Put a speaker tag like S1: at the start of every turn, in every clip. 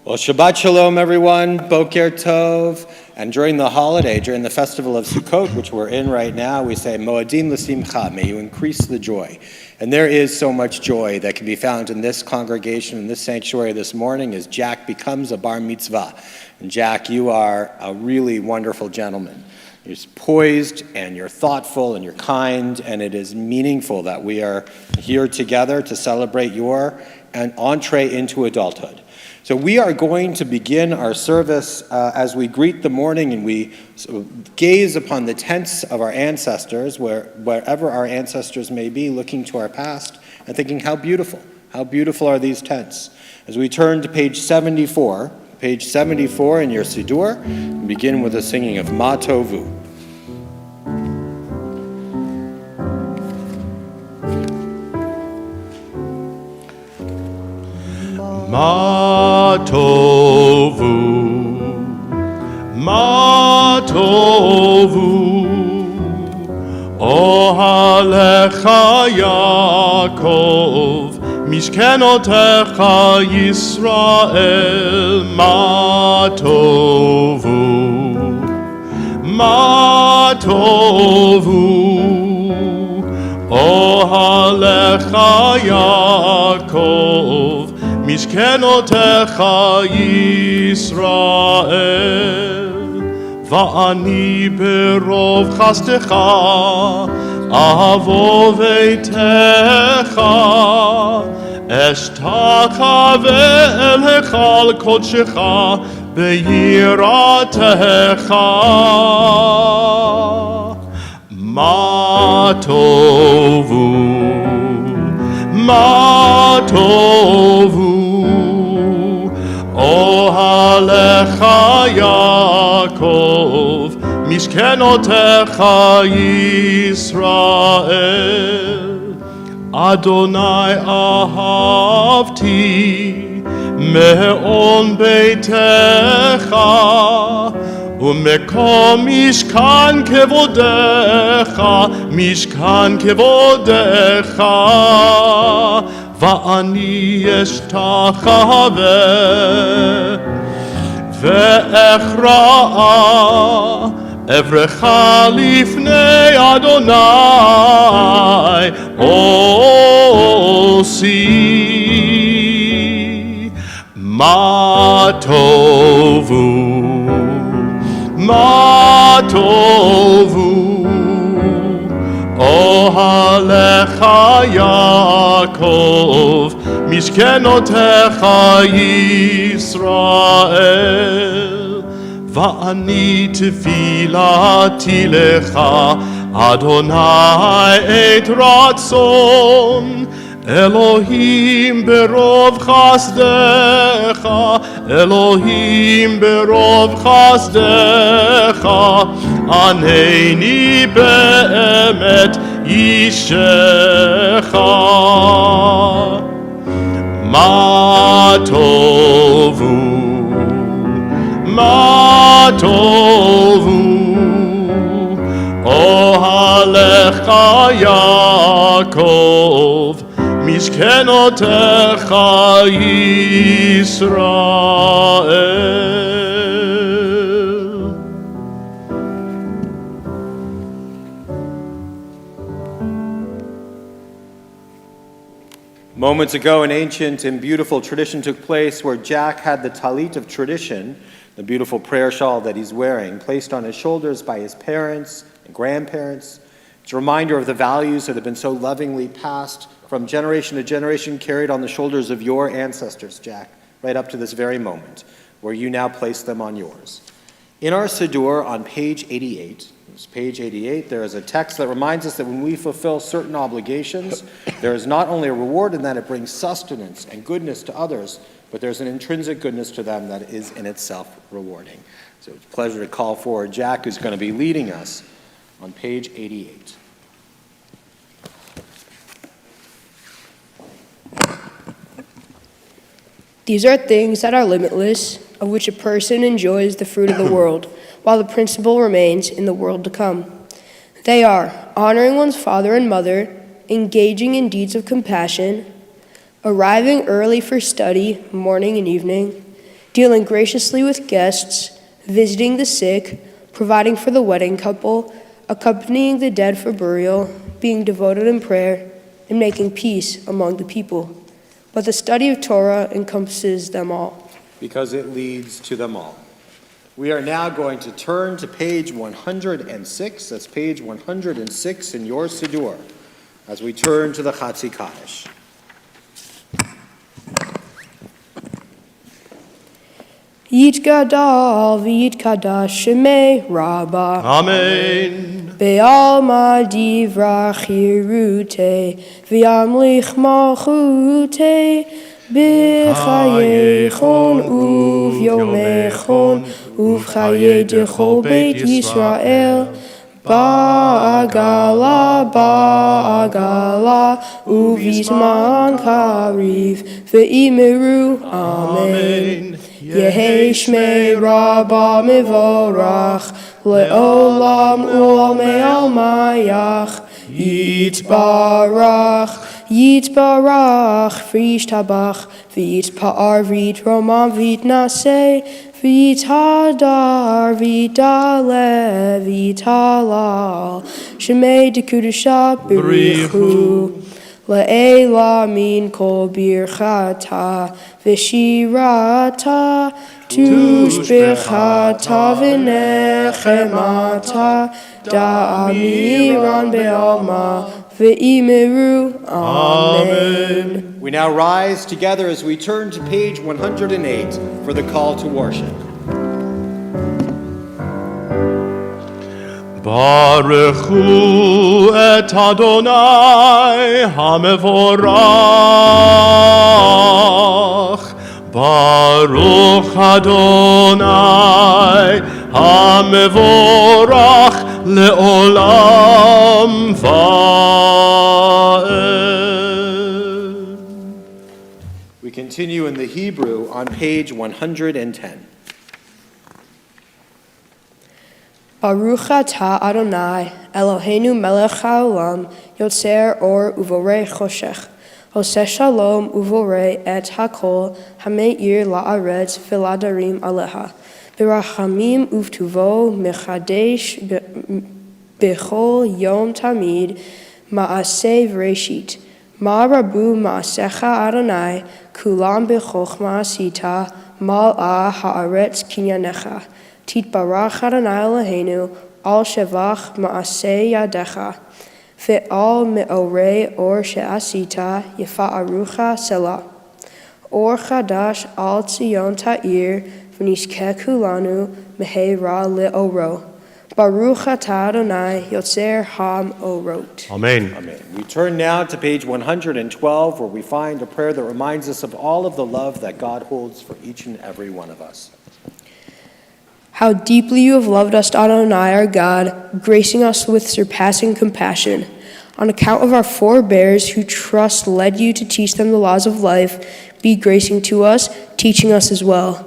S1: Well, Shabbat Shalom, everyone. Boker Tov. And during the holiday, during the festival of Sukkot, which we're in right now, we say, Moadim l'simcha, may you increase the joy. And there is so much joy that can be found in this congregation, in this sanctuary this morning, as Jack becomes a bar mitzvah. And Jack, you are a really wonderful gentleman. You're poised, and you're thoughtful, and you're kind, and it is meaningful that we are here together to celebrate your entree into adulthood. So we are going to begin our service as we greet the morning and we gaze upon the tents of our ancestors, wherever our ancestors may be, looking to our past and thinking, how beautiful are these tents? As we turn to page 74 in your Siddur, and begin with the singing of Ma Tovu.
S2: Ma tovu, ma tovu, ohalecha Yaakov, mishkenotecha Yisrael, ma tovu, ohalecha Yaakov, Mishkenotecha Yisrael, va'ani berov chastecha, avo veitecha, eshtacha ve'elecha al kodshecha, be'yiratecha. Ma tovu, ma tovu, ohalecha Yaakov, mishkenotecha Yisrael. Adonai ahavti, me'on beitecha, umekom mishkan kevodecha, va'ani eshtachave ve'echra'a evrecha lifnei Adonai osi. Ma tovu, ma tovu, ohalecha Yaakov, mishkenotecha Yisrael. Va'ani tefilati lecha, Adonai et ratzon, Elohim berov chasdecha, Elohim berov chasdecha, aneni be'emet yishecha. Ma tovu, ma tovu, ohalecha Yaakov, mishkenotecha Yisrael.
S1: Moments ago, an ancient and beautiful tradition took place where Jack had the talit of tradition, the beautiful prayer shawl that he's wearing, placed on his shoulders by his parents and grandparents. It's a reminder of the values that have been so lovingly passed from generation to generation, carried on the shoulders of your ancestors, Jack, right up to this very moment, where you now place them on yours. In our Siddur on page 88, there is a text that reminds us that when we fulfill certain obligations, there is not only a reward in that it brings sustenance and goodness to others, but there's an intrinsic goodness to them that is in itself rewarding. So it's a pleasure to call forward Jack, who's going to be leading us on page 88.
S3: These are things that are limitless, of which a person enjoys the fruit of the world, while the principle remains in the world to come. They are honoring one's father and mother, engaging in deeds of compassion, arriving early for study, morning and evening, dealing graciously with guests, visiting the sick, providing for the wedding couple, accompanying the dead for burial, being devoted in prayer, and making peace among the people. But the study of Torah encompasses them all,
S1: because it leads to them all. We are now going to turn to page 106. That's page 106 in your Siddur, as we turn to the Chatzi Kaddish.
S3: Yitgadal v'yitkadash shemei Rabbah.
S2: Amen.
S3: Be'alma divrach yirute v'yamlich malchute b'chayechon uv'yomechon uv'chaye dechol beit Yisrael ba'agala uv'izman kariv ve'imeru. Amen. Yehi shmei Rabbah mevorach le'olam u'olmei almayach Yitbarach v'yishtabach v'yitpa'ar v'yitromam v'yitnaseh v'yithadar v'yidale v'yitalal shemei dekudusha b'richu Le'ela min kol birchata v'shirata tushbechata v'nechemata da'amiran be'alma v'imeru. Amen.
S1: We now rise together as we turn to page 108 for the call to worship.
S2: Baruchu et Adonai hamevorach. Baruch Adonai hamevorach leolam va'ed.
S1: We continue in the Hebrew on page 110.
S3: Baruch atah Adonai Eloheinu melech haolam yotzer or uvorei choshech oseh shalom uvorei et hakol hameir la'aretz v'ladarim aleha b'rachamim uvtuvo mechadesh b'chol yom tamid ma'aseh v'reshit ma'rabu ma'asecha Adonai kulam b'chochma asita mal'ah ha'aretz kinyanecha Titbarach Adonai Eloheinu al shevach ma'aseh yadecha ve'al me'orei or she'asita yefa'arucha selah or chadash al tzion ta'ir v'nizkeh kulanu meheira le'oro Baruch atah Adonai yotzer ha'orot.
S2: Amen.
S1: Amen. We turn now to page 112, where we find a prayer that reminds us of all of the love that God holds for each and every one of us.
S3: How deeply you have loved us, Adonai, our God, gracing us with surpassing compassion. On account of our forebears who trust led you to teach them the laws of life, be gracing to us, teaching us as well.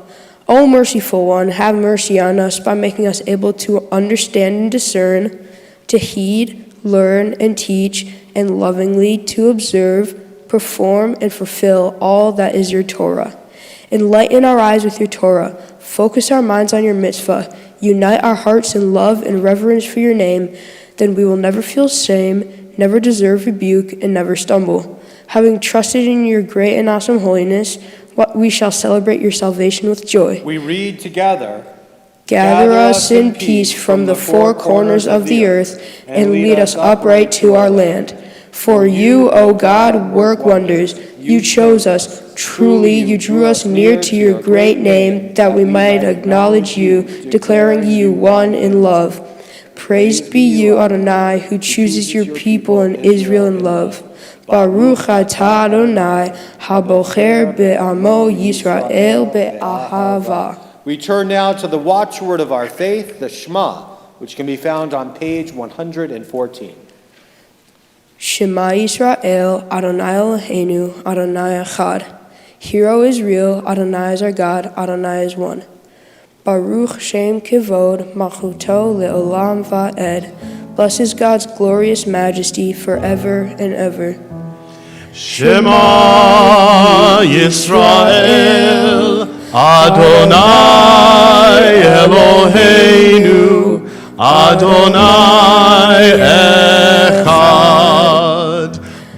S3: O merciful one, have mercy on us by making us able to understand and discern, to heed, learn, and teach, and lovingly to observe, perform, and fulfill all that is your Torah. Enlighten our eyes with your Torah. Focus our minds on your mitzvah. Unite our hearts in love and reverence for your name. Then we will never feel shame, never deserve rebuke, and never stumble. Having trusted in your great and awesome holiness, we shall celebrate your salvation with joy.
S1: We read together,
S3: Gather us in peace from the four corners of the earth, and lead us upright to our land. For you, O God, work wonders. You chose us. Truly, you drew us near to your great name, that we might acknowledge you, declaring you one in love. Praised be you, Adonai, who chooses your people in Israel in love. Baruch atah Adonai, habocher be'amo Yisrael be'ahava.
S1: We turn now to the watchword of our faith, the Shema, which can be found on page 114.
S3: Shema Yisrael, Adonai Eloheinu, Adonai Echad. Hear, O Israel, Adonai is our God, Adonai is one. Baruch Shem Kivod, Malchuto Le'olam Va'ed. Blessed is God's glorious majesty forever and ever.
S2: Shema Yisrael, Adonai Eloheinu, Adonai Echad,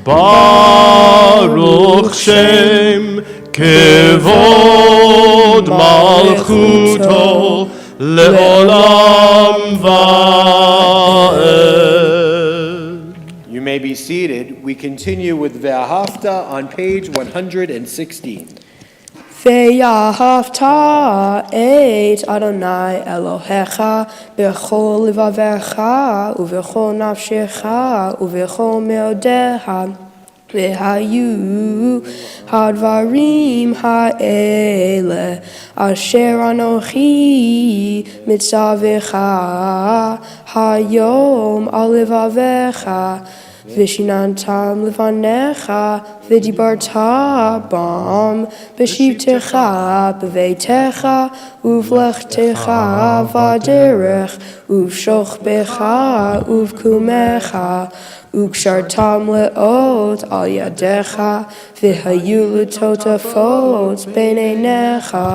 S2: Baruch Shem Kevod Malchuto Leolam Va'ed.
S1: You may be seated. We continue with Ve'ahavta on page 116.
S3: Ve'ahavta et Adonai Elohecha b'chol levavecha u'v'chol nafshecha u'v'chol meodecha ve'hayu hadvarim ha'ele asher anochi mitzavecha hayom al levavecha Vishinantam levanecha, vidibarta bam, beshivtecha, bevetecha, uvlechtecha, vaderech, uvshochbecha, uvkumecha, ukshartam leot al yadecha, vihayu letotafot beinenecha,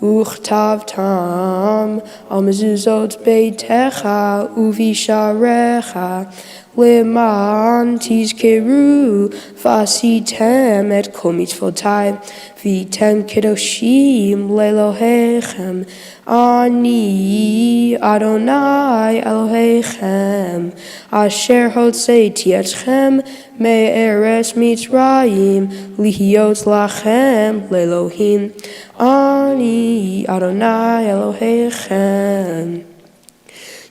S3: Uchtavtam al mezuzot beitecha uvisharecha leman tizkeru vasitem et kol mitzvotai vitem kedoshim lelohechem ani Adonai Elohechem asher hotzeiti etchem me'eretz Mitzrayim lihiot lachem lelohim Ani Adonai Elohechem.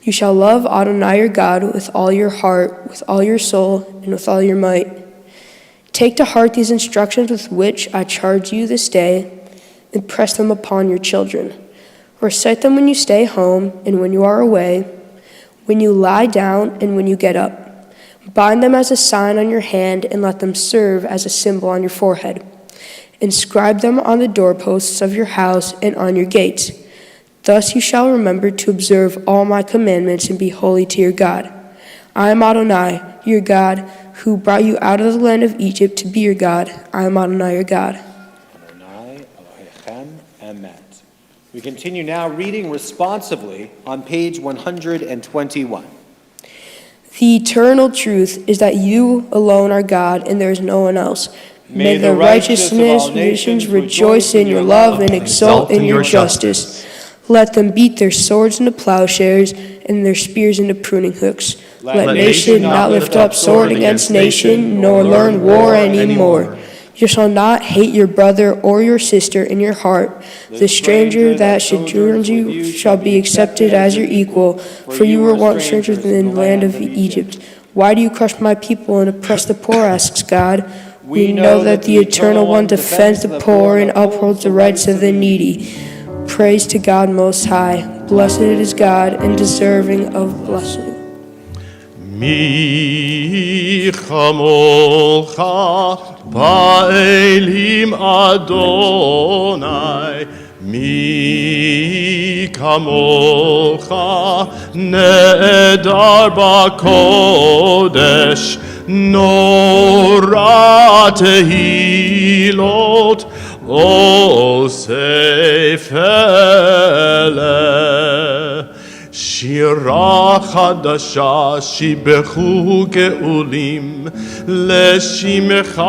S3: You shall love Adonai your God with all your heart, with all your soul, and with all your might. Take to heart these instructions with which I charge you this day, and press them upon your children. Recite them when you stay home and when you are away, when you lie down and when you get up. Bind them as a sign on your hand and let them serve as a symbol on your forehead. Inscribe them on the doorposts of your house and on your gates. Thus you shall remember to observe all my commandments and be holy to your God. I am Adonai, your God, who brought you out of the land of Egypt to be your God. I am Adonai, your God.
S1: Adonai Elohechem Emet. We continue now reading responsively on page 121.
S3: The eternal truth is that you alone are God and there is no one else. May the righteousness of nations rejoice in your love and exult in your justice. Let them beat their swords into plowshares and their spears into pruning hooks. Let nation not lift up sword against nation, nor learn war anymore. You shall not hate your brother or your sister in your heart. The stranger that sojourns you shall be accepted as your equal, for you were once strangers in the land of Egypt. Why do you crush my people and oppress the poor, asks God. We know that the Eternal One defends the poor and upholds the rights of the needy. Praise to God Most High. Blessed is God and deserving of blessing.
S2: Mi chamolcha ba'elim Adonai, mi kamolcha ne'edar ba'kodesh, nora tehilot osefele. שירה חדשה שיבחו גאולים לשמך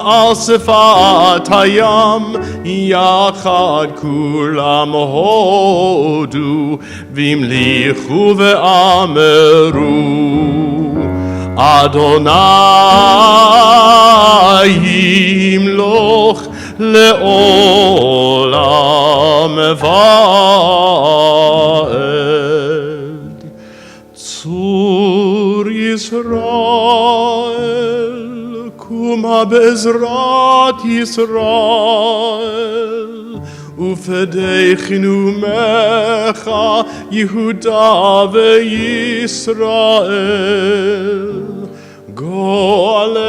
S2: על שפת הים יחד כולם הודו והמליכו ואמרו אדוני ימלוך לעולם ועד. צור ישראל, קומה בעזרת ישראל, ופדי חינומך יהודה וישראל. גואלנו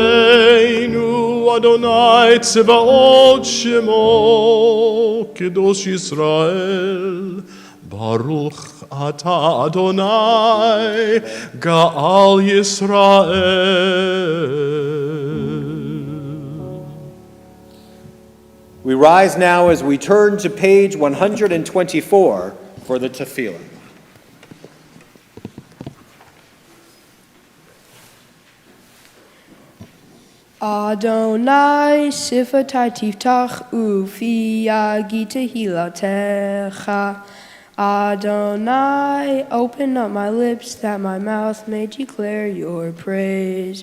S2: אדוני צבאות שמו, קדוש ישראל. ברוך אתה אדוני גאל ישראל.
S1: We rise now as we turn to page 124 for the tefillah.
S3: Adonai sifatai tiftach ufi yagi tehilatecha. Adonai, open up my lips that my mouth may declare your praise.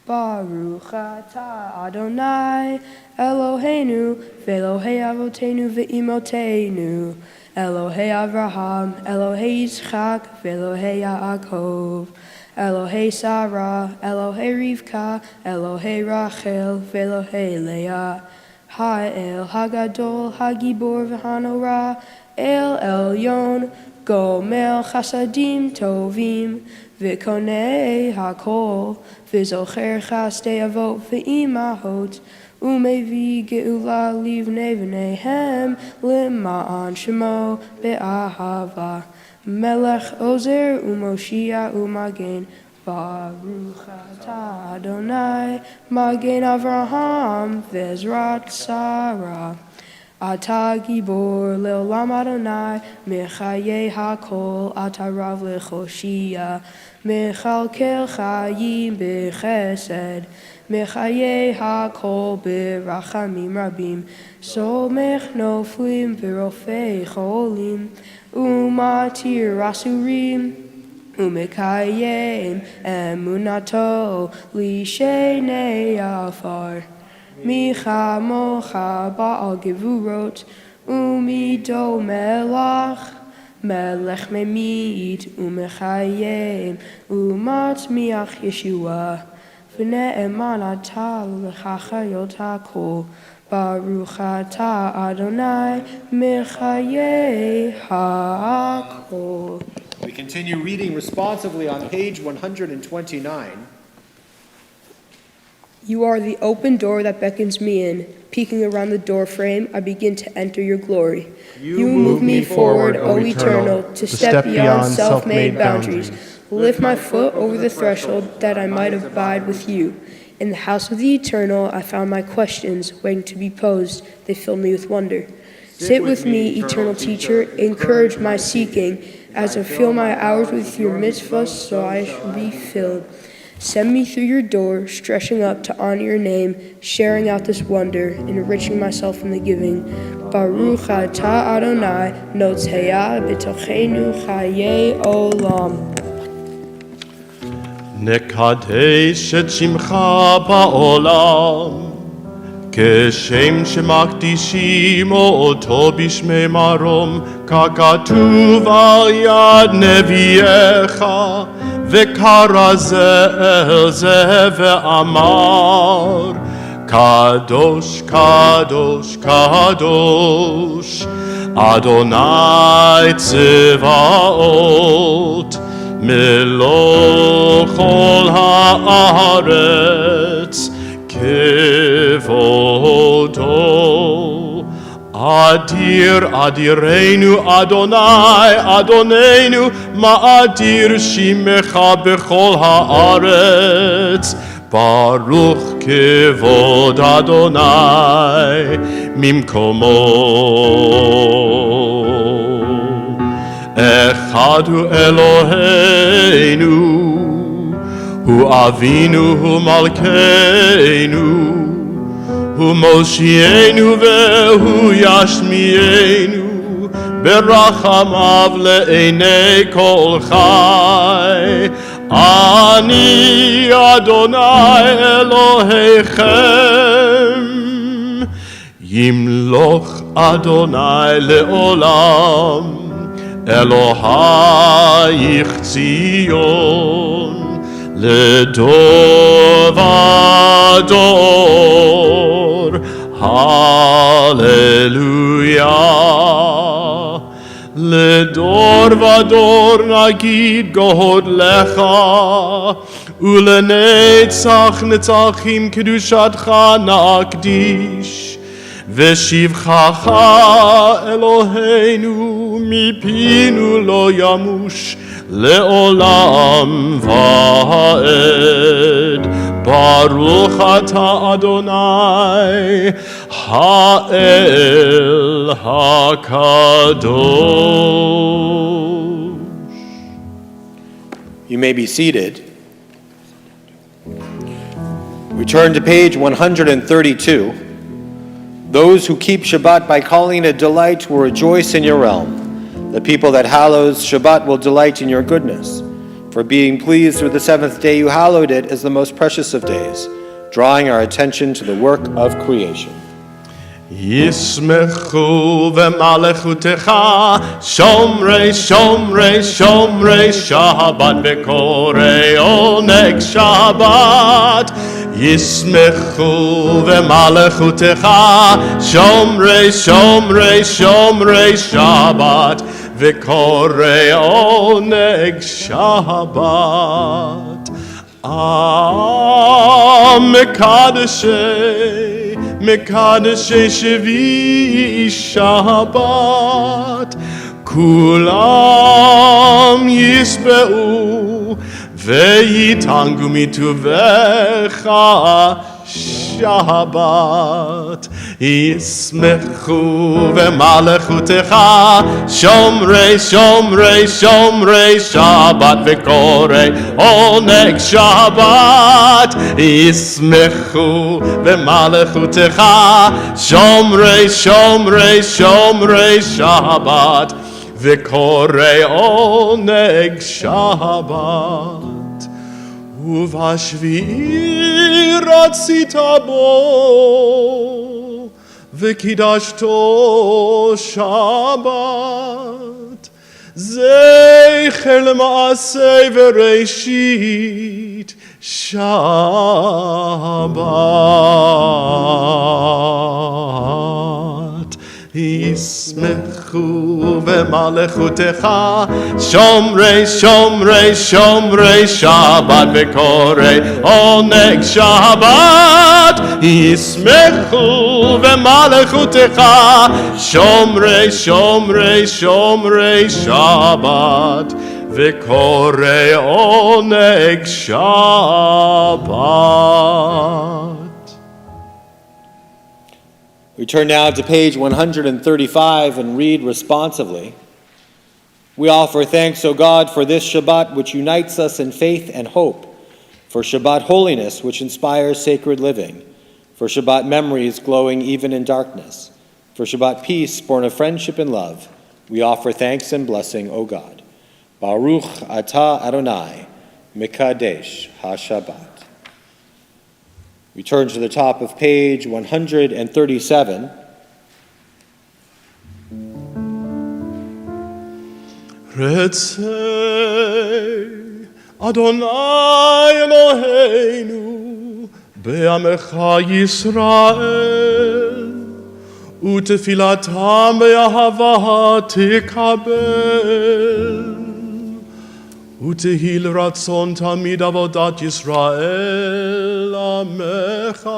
S3: Baruch atah Adonai Eloheinu ve'Elohei avotenu ve'imotenu Elohei Avraham, Elohei Yitzchak ve'Elohei Yaakov Elohei Sarah, Elohei Rivka, Elohei Rachel ve'Elohei Leah Ha'el Hagadol Hagibor v'Hanorah El Elyon Gomel Chasadim Tovim V'konei hakol, v'zocher chastei avot v'imahot, umevi geula livnei v'neihem, lima'an shemo be'ahava, melech ozer umoshia umagen, Baruch atah Adonai, magen Avraham, v'ezrat Sarah. Ata gibor leolam Adonai, mechaye hakol, ata rav lechoshia, mechalkel chayim bechesed, mechaye hakol berachamim rabim, somech noflim v'rofei cholim, umatir rasurim, umekayem emunato lishenei afar. Micha mocha ba'al gevurot, umido melach, melech memid, umechayem, umatmiach Yeshua, v'ne'eman atah l'chachayot hakol, Baruch atah Adonai, mechaye hakol.
S1: We continue reading responsively on page 129.
S3: You are the open door that beckons me in. Peeking around the door frame, I begin to enter your glory. You move me forward, O Eternal, to step beyond self-made boundaries. Lift my foot over the threshold that I might abide with you. In the house of the Eternal, I found my questions waiting to be posed. They fill me with wonder. Sit with me, Eternal Teacher, encourage my seeking, as I fill my hours with your mitzvahs, so I shall be filled. Send me through your door, stretching up to honor your name, sharing out this wonder, enriching myself in the giving. Baruch atah Adonai, notzea b'tochenu chaye olam.
S2: נקדש את שמך בעולם, כשם שמקדישים אותו בשמי מרום, ככתוב על יד נביאך, וקרא זה אל זה ואמר, קדוש, קדוש, קדוש, אדוני צבאות, מלוא כל הארץ כבודו. אדיר אדירנו אדוני אדוננו, מאדיר שמך בכל הארץ. ברוך כבוד אדוני ממקומו. אחד הוא אלוהינו, הוא אבינו, הוא מלכנו, הוא מושיענו והוא ישמיענו, ברחמיו לעיני כל חי. אני אדוני אלוהיכם, ימלוך אדוני לעולם. אלוהיך ציון לדור ודור, הללויה. לדור ודור נגיד גודלך, ולנצח נצחים קדושתך נקדיש. ושבחך אלוהינו מפינו לא ימוש, לעולם ועד. ברוך אתה אדוני, האל הקדוש.
S1: You may be seated. We turn to page 132. Those who keep Shabbat by calling it a delight will rejoice in your realm. The people that hallows Shabbat will delight in your goodness. For being pleased with the seventh day you hallowed it as the most precious of days, drawing our attention to the work of creation.
S2: ישמחו במלכותך שומרי שומרי שומרי שבת וקוראי עונג שבת. ישמחו במלכותך שומרי שומרי שומרי שבת וקוראי עונג שבת. מקדשי שביעי שבת, כולם ישבעו ויתענגו מטובך שבת. ישמחו במלכותך שומרי שומרי שומרי שבת וקוראי עונג שבת. ישמחו במלכותך שומרי שומרי שומרי שבת וקוראי עונג שבת. ובשביעי רצית בו וקידשתו שבת. זכר למעשה וראשית שבת. ישמחו במלכותך שומרי שומרי שומרי שבת וקוראי עונג שבת. ישמחו במלכותך שומרי שומרי שומרי שבת וקוראי עונג שבת.
S1: We turn now to page 135 and read responsively. We offer thanks, O God, for this Shabbat which unites us in faith and hope, for Shabbat holiness which inspires sacred living, for Shabbat memories glowing even in darkness, for Shabbat peace born of friendship and love. We offer thanks and blessing, O God. Baruch atah Adonai, Mekadesh HaShabbat. We turn to the top of page 137.
S2: רצה אדוני אלוהינו בעמך ישראל ותפילתם באהבה תקבל ותהי לרצון תמיד עבודת ישראל עמך.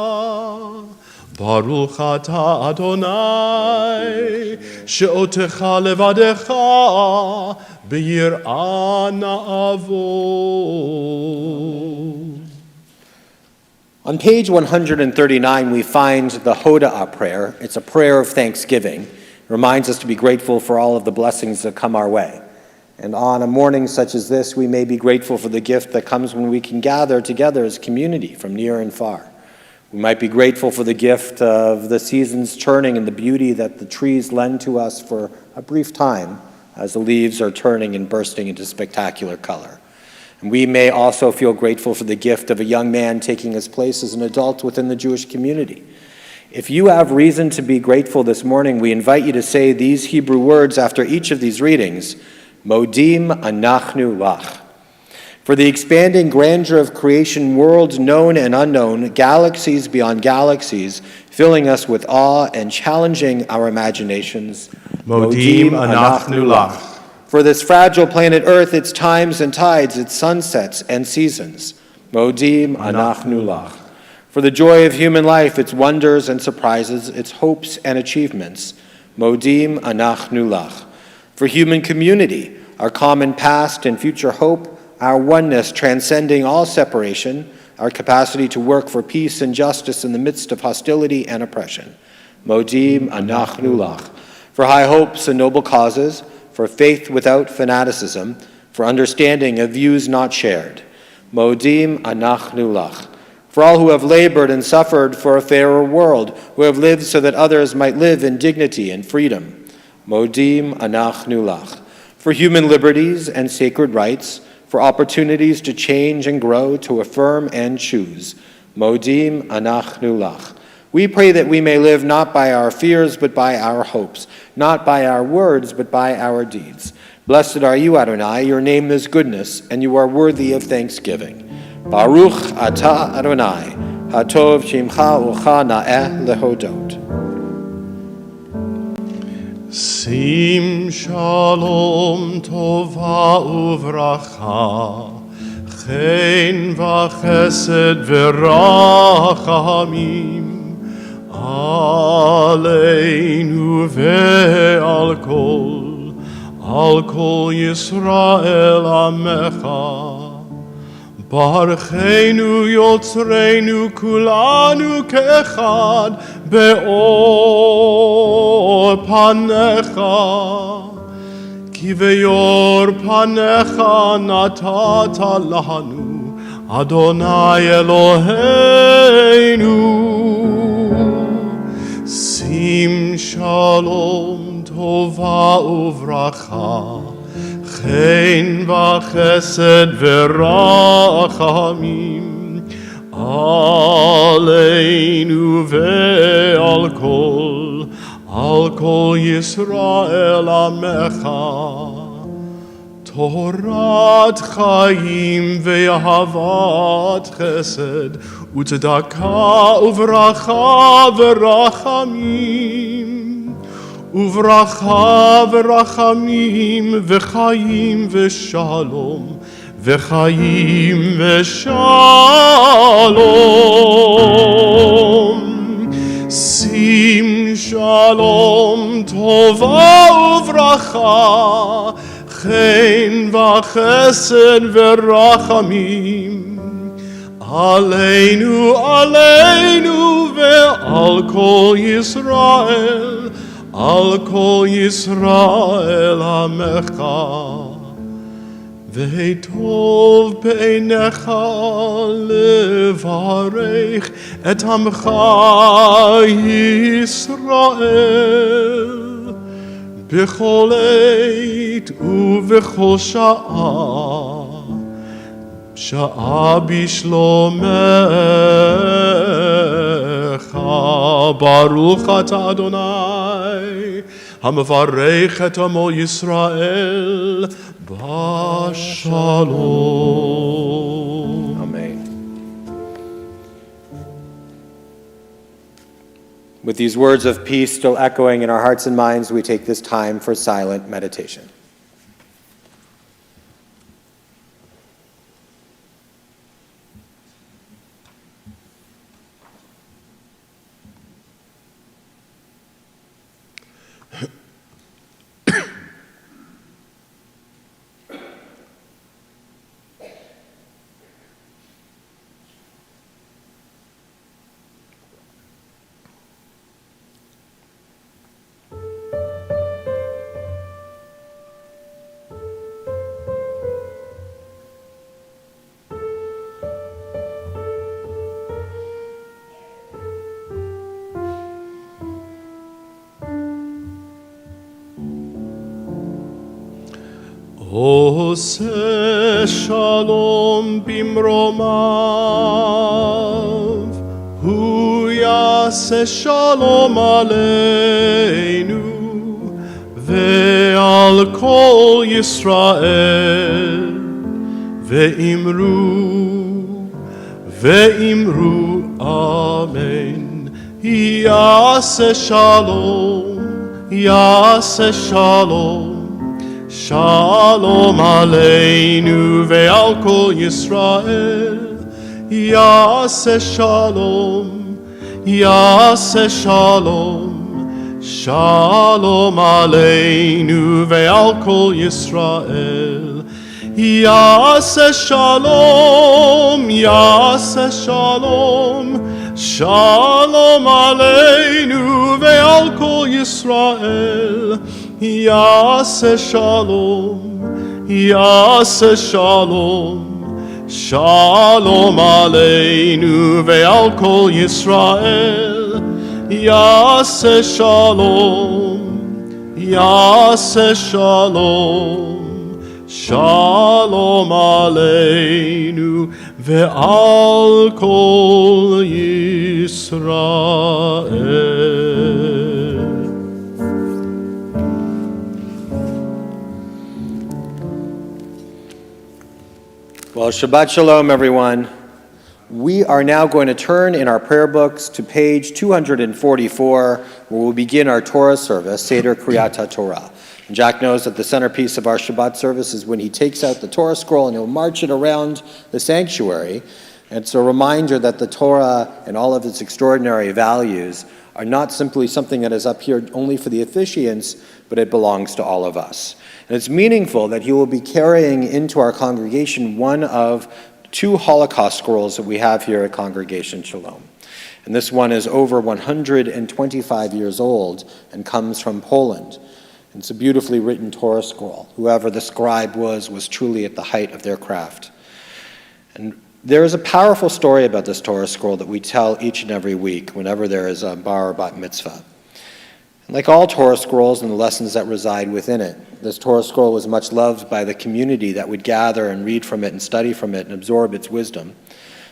S2: ברוך אתה אדוני שאותך לבדך ביראה נעבוד.
S1: On page 139, we find the Hoda'ah prayer. It's a prayer of thanksgiving. It reminds us to be grateful for all of the blessings that come our way. And on a morning such as this, we may be grateful for the gift that comes when we can gather together as community from near and far. We might be grateful for the gift of the seasons turning and the beauty that the trees lend to us for a brief time as the leaves are turning and bursting into spectacular color. And we may also feel grateful for the gift of a young man taking his place as an adult within the Jewish community. If you have reason to be grateful this morning, we invite you to say these Hebrew words after each of these readings: Modim anachnu lach. For the expanding grandeur of creation, worlds known and unknown, galaxies beyond galaxies, filling us with awe and challenging our imaginations.
S2: Modim anachnu lach.
S1: For this fragile planet Earth, its times and tides, its sunsets and seasons. Modim anachnu lach. For the joy of human life, its wonders and surprises, its hopes and achievements. Modim anachnu lach. For human community, our common past and future hope, our oneness transcending all separation, our capacity to work for peace and justice in the midst of hostility and oppression. Modim anachnu lach. For high hopes and noble causes, for faith without fanaticism, for understanding of views not shared. Modim anachnu lach. For all who have labored and suffered for a fairer world, who have lived so that others might live in dignity and freedom. Modim anachnu lach. For human liberties and sacred rights, for opportunities to change and grow, to affirm and choose. Modim anachnu lach. We pray that we may live not by our fears, but by our hopes, not by our words, but by our deeds. Blessed are you, Adonai, your name is goodness, and you are worthy of thanksgiving. Baruch atah Adonai, hatov shimcha ucha na'eh lehodot.
S2: Sim shalom tova uvracha, chen v'chesed v'rachamim, aleinu ve'al kol Yisrael amecha. Barchenu yotzreinu kulanu kechad be'or panecha, ki ve'or panecha natata lanu, Adonai Eloheinu. Sim shalom tova uvracha, chen v'chesed v'rachamim, aleinu ve'al kol Yisrael amecha. Torat chayim ve'ahavat chesed, u'tzedaka uvracha v'rachamim. Uvracha v'rachamim v'chayim v'shalom, v'chayim v'shalom. Sim shalom tova uvracha, chen v'chesed v'rachamim, aleinu ve'al kol Yisrael, Al kol Yisrael amecha, ve'tov beinecha levarech et amcha Yisrael, b'chol eit u'v'chol sha'a b'shlomecha. Baruch atah Adonai, hamavarech et amo Yisrael b'shalom.
S1: Amen. With these words of peace still echoing in our hearts and minds, we take this time for silent meditation.
S2: Ose shalom bimromav, hu yaseh shalom aleinu, ve'al kol Yisrael, ve'imru amen. Yaseh shalom, Shalom aleinu ve'al kol Yisrael, Yaseh shalom, Shalom Aleinu ve'al kol Yisrael. Yaseh Shalom, Yaseh Shalom. Shalom Aleinu ve'al kol Yisrael. Yaseh Shalom, Yaseh Shalom. Shalom Aleinu ve'al kol Yisrael. Yaseh Shalom, Yaseh Shalom. Shalom Aleinu ve'al kol Yisrael.
S1: Well, Shabbat Shalom, everyone. We are now going to turn in our prayer books to page 244, where we'll begin our Torah service, Seder Kriyat HaTorah. And Jack knows that the centerpiece of our Shabbat service is when he takes out the Torah scroll and he'll march it around the sanctuary. And it's a reminder that the Torah and all of its extraordinary values are not simply something that is up here only for the officiants, but it belongs to all of us. And it's meaningful that he will be carrying into our congregation one of 2 Holocaust scrolls that we have here at Congregation Shalom. And this one is over 125 years old and comes from Poland. It's a beautifully written Torah scroll. Whoever the scribe was truly at the height of their craft. And there is a powerful story about this Torah scroll that we tell each and every week whenever there is a bar or bat mitzvah. And like all Torah scrolls and the lessons that reside within it, this Torah scroll was much loved by the community that would gather and read from it and study from it and absorb its wisdom.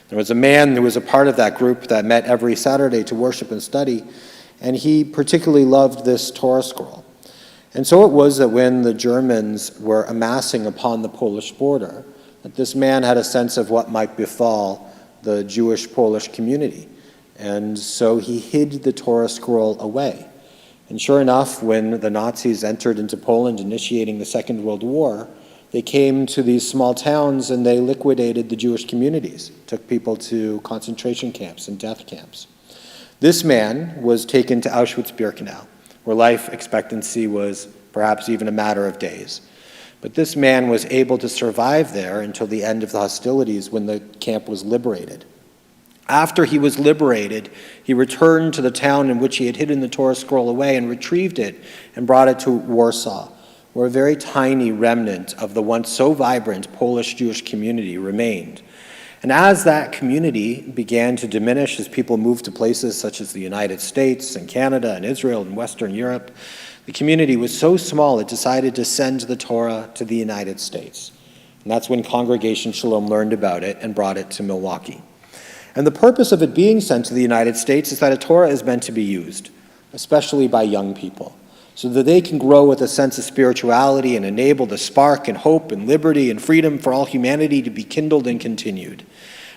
S1: There was a man who was a part of that group that met every Saturday to worship and study, and he particularly loved this Torah scroll. And so it was that when the Germans were amassing upon the Polish border, that this man had a sense of what might befall the Jewish-Polish community. And so he hid the Torah scroll away. And sure enough, when the Nazis entered into Poland, initiating the Second World War, they came to these small towns and they liquidated the Jewish communities, took people to concentration camps and death camps. This man was taken to Auschwitz-Birkenau, where life expectancy was perhaps even a matter of days. But this man was able to survive there until the end of the hostilities when the camp was liberated. After he was liberated, he returned to the town in which he had hidden the Torah scroll away and retrieved it and brought it to Warsaw, where a very tiny remnant of the once so vibrant Polish Jewish community remained. And as that community began to diminish as people moved to places such as the United States and Canada and Israel and Western Europe, the community was so small it decided to send the Torah to the United States. And that's when Congregation Shalom learned about it and brought it to Milwaukee. And the purpose of it being sent to the United States is that a Torah is meant to be used, especially by young people, so that they can grow with a sense of spirituality and enable the spark and hope and liberty and freedom for all humanity to be kindled and continued.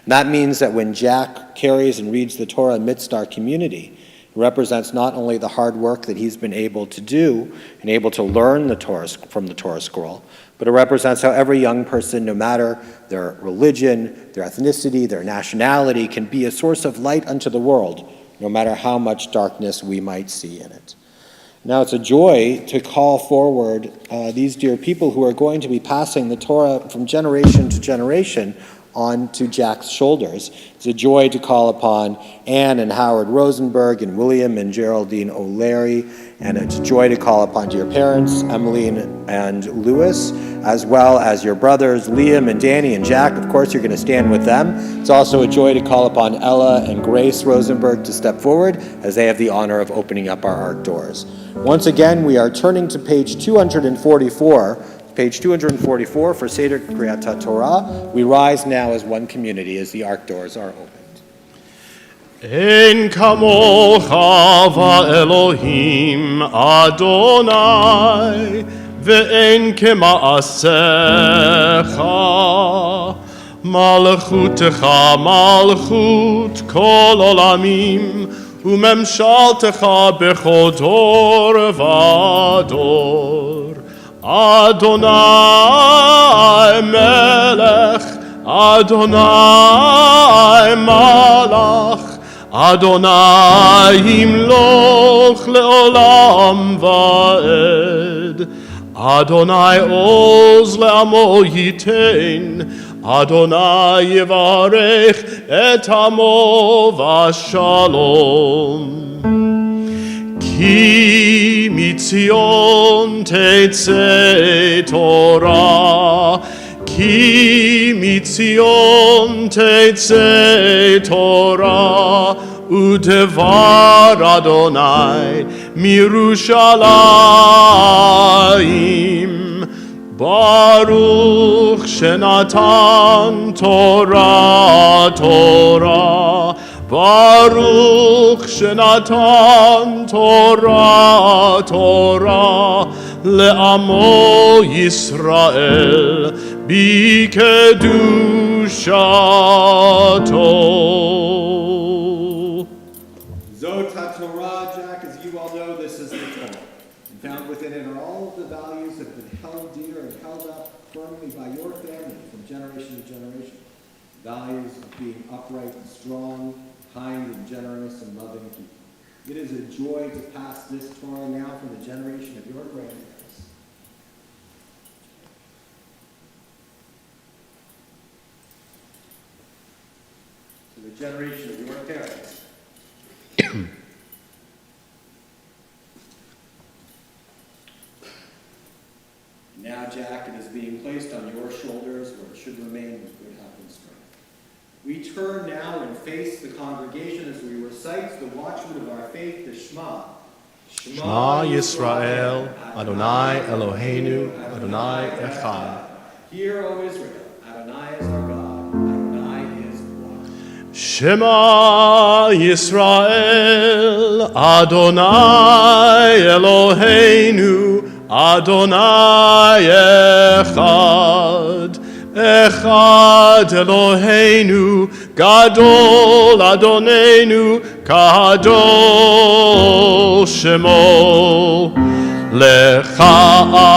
S1: And that means that when Jack carries and reads the Torah amidst our community, it represents not only the hard work that he's been able to do and able to learn the Torah from the Torah scroll, but it represents how every young person, no matter their religion, their ethnicity, their nationality, can be a source of light unto the world, no matter how much darkness we might see in it. Now it's a joy to call forward these dear people who are going to be passing the Torah from generation to generation onto Jack's shoulders. It's a joy to call upon Anne and Howard Rosenberg and William and Geraldine O'Leary, and it's a joy to call upon dear parents, Emmeline and Louis, as well as your brothers, Liam and Danny and Jack. Of course, you're going to stand with them. It's also a joy to call upon Ella and Grace Rosenberg to step forward as they have the honor of opening up our art doors. Once again, we are turning to page 244, for Seder Kriyat HaTorah. We rise now as one community as the ark doors are opened.
S2: En kamocha va'Elohim Adonai ve'en kema'asecha malchutecha malchut kol olamim umemshaltecha bechodor v'ador Adonai Melech, Adonai Malach, Adonai yimloch leolam va'ed. Adonai oz le'amo yitein. Adonai yevarech et amo v'shalom. Ki mitzion tetzeh Torah, Ki mitzion tetzeh Torah, udevar Adonai mirushalayim. Baruch shenatan Torah, Torah, Baruch shenatan Torah, Torah, le'amo Yisrael bikedushato.
S1: Zot HaTorah, Jack, as you all know, this is the Torah. And found within it are all of the values that have been held dear and held up firmly by your family from generation to generation. Values of being upright and strong, kind and generous and loving people. It is a joy to pass this Torah now from the generation of your grandparents to the generation of your parents. Now, Jack, it is being placed on your shoulders where it should remain with good health and strength. We turn now and face the congregation as we recite the watchword of our faith, the Shema.
S2: Shema Yisrael, Adonai Eloheinu, Adonai Echad.
S1: Hear, O Israel, Adonai is our God, Adonai is one.
S2: Shema Yisrael, Adonai Eloheinu, Adonai Echad. Echad Eloheinu, Gadol Adonenu, Kadosh Shemo. Lecha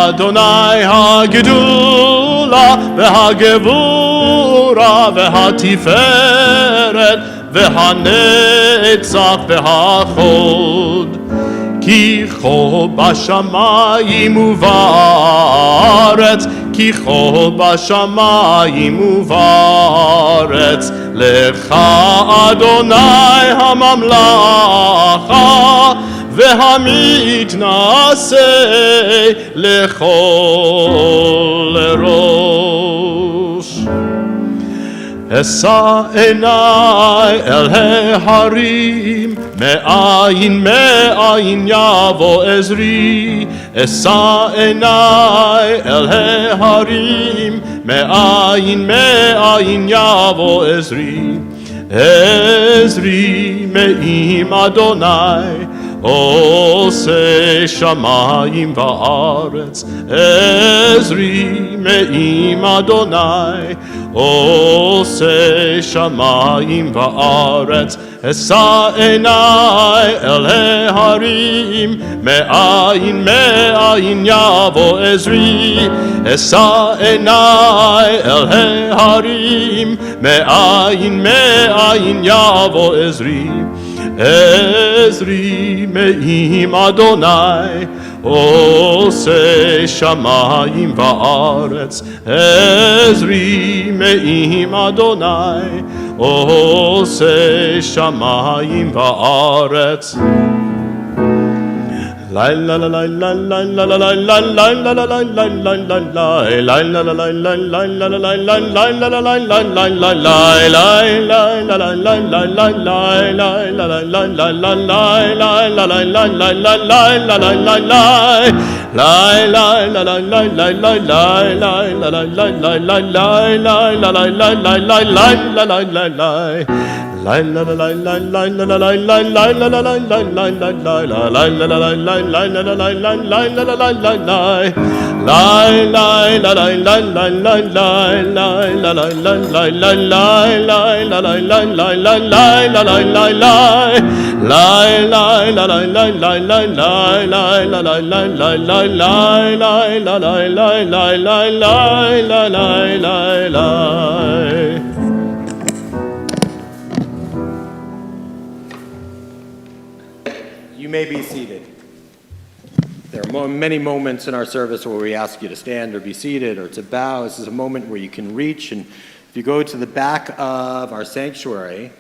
S2: Adonai HaGedula, VeHaGevura, VeHaTiferet, VeHaNetzach, VeHaChod. Ki cho bashamayim uvaretz, Ki cho bashamayim uvaretz, Lecha Adonai hamamlacha, Vehamitnaseh lechol rosh. Esa enai el harim, me'ayin yavo ezri. Esa enai el harim, me'ayin yavo ezri. Ezri me'im Adonai, Ose shamayim va'aretz. Ezri me'im Adonai, Ose shamayim va'aretz. Esa enai el harim, me'ayin yavo ezri. Esa enai el harim, me'ayin yavo ezri. Ezri me'im Adonai, Ose shamayim va'aretz. Ezri me'im Adonai, Ose shamayim va'aretz. La la la la la la la la la la la la la la la la la
S1: may be seated. There are many moments in our service where we ask you to stand or be seated or to bow. This is a moment where you can reach, and if you go to the back of our sanctuary,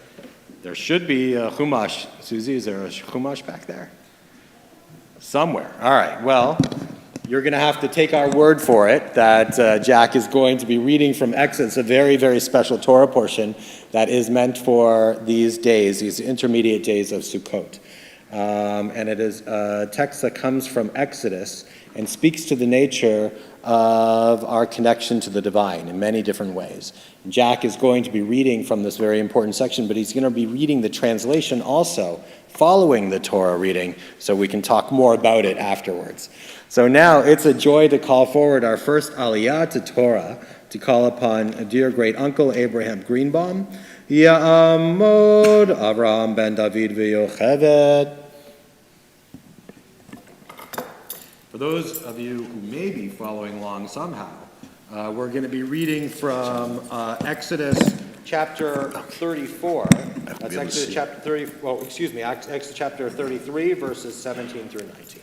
S1: there should be a chumash. Susie, is there a chumash back there? Somewhere. All right, well, you're going to have to take our word for it that Jack is going to be reading from Exodus, a very, very special Torah portion that is meant for these days, these intermediate days of Sukkot. And it is a text that comes from Exodus and speaks to the nature of our connection to the divine in many different ways. Jack is going to be reading from this very important section, but he's going to be reading the translation also, following the Torah reading, so we can talk more about it afterwards. So now it's a joy to call forward our first Aliyah to Torah, to call upon a dear great uncle Abraham Greenbaum. Ya'amod Avraham ben David v'Yocheved. For those of you who may be following along somehow, we're going to be reading from Exodus chapter 34. That's Exodus chapter 30. Well, excuse me, Exodus chapter 33, verses 17 through 19.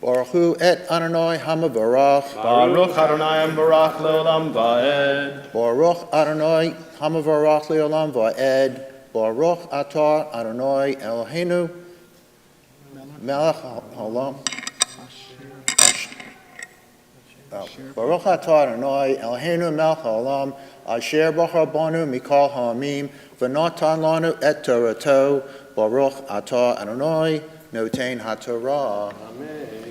S4: Baruch Hu et Adonai Hamavarach.
S2: Baruch Adonai Barach Leolam Va'ed.
S4: Baruch Adonai Hamavarach Leolam Va'ed. Baruch Atah Adonai Eloheinu Melech Haolam. Baruch Atah Adonai Eloheinu Melech Haolam Asher Bachar Banu Mikol Ha'amim V'natan Lanu et Torato. Baruch Atah Adonai Notein HaTorah.
S1: Amen.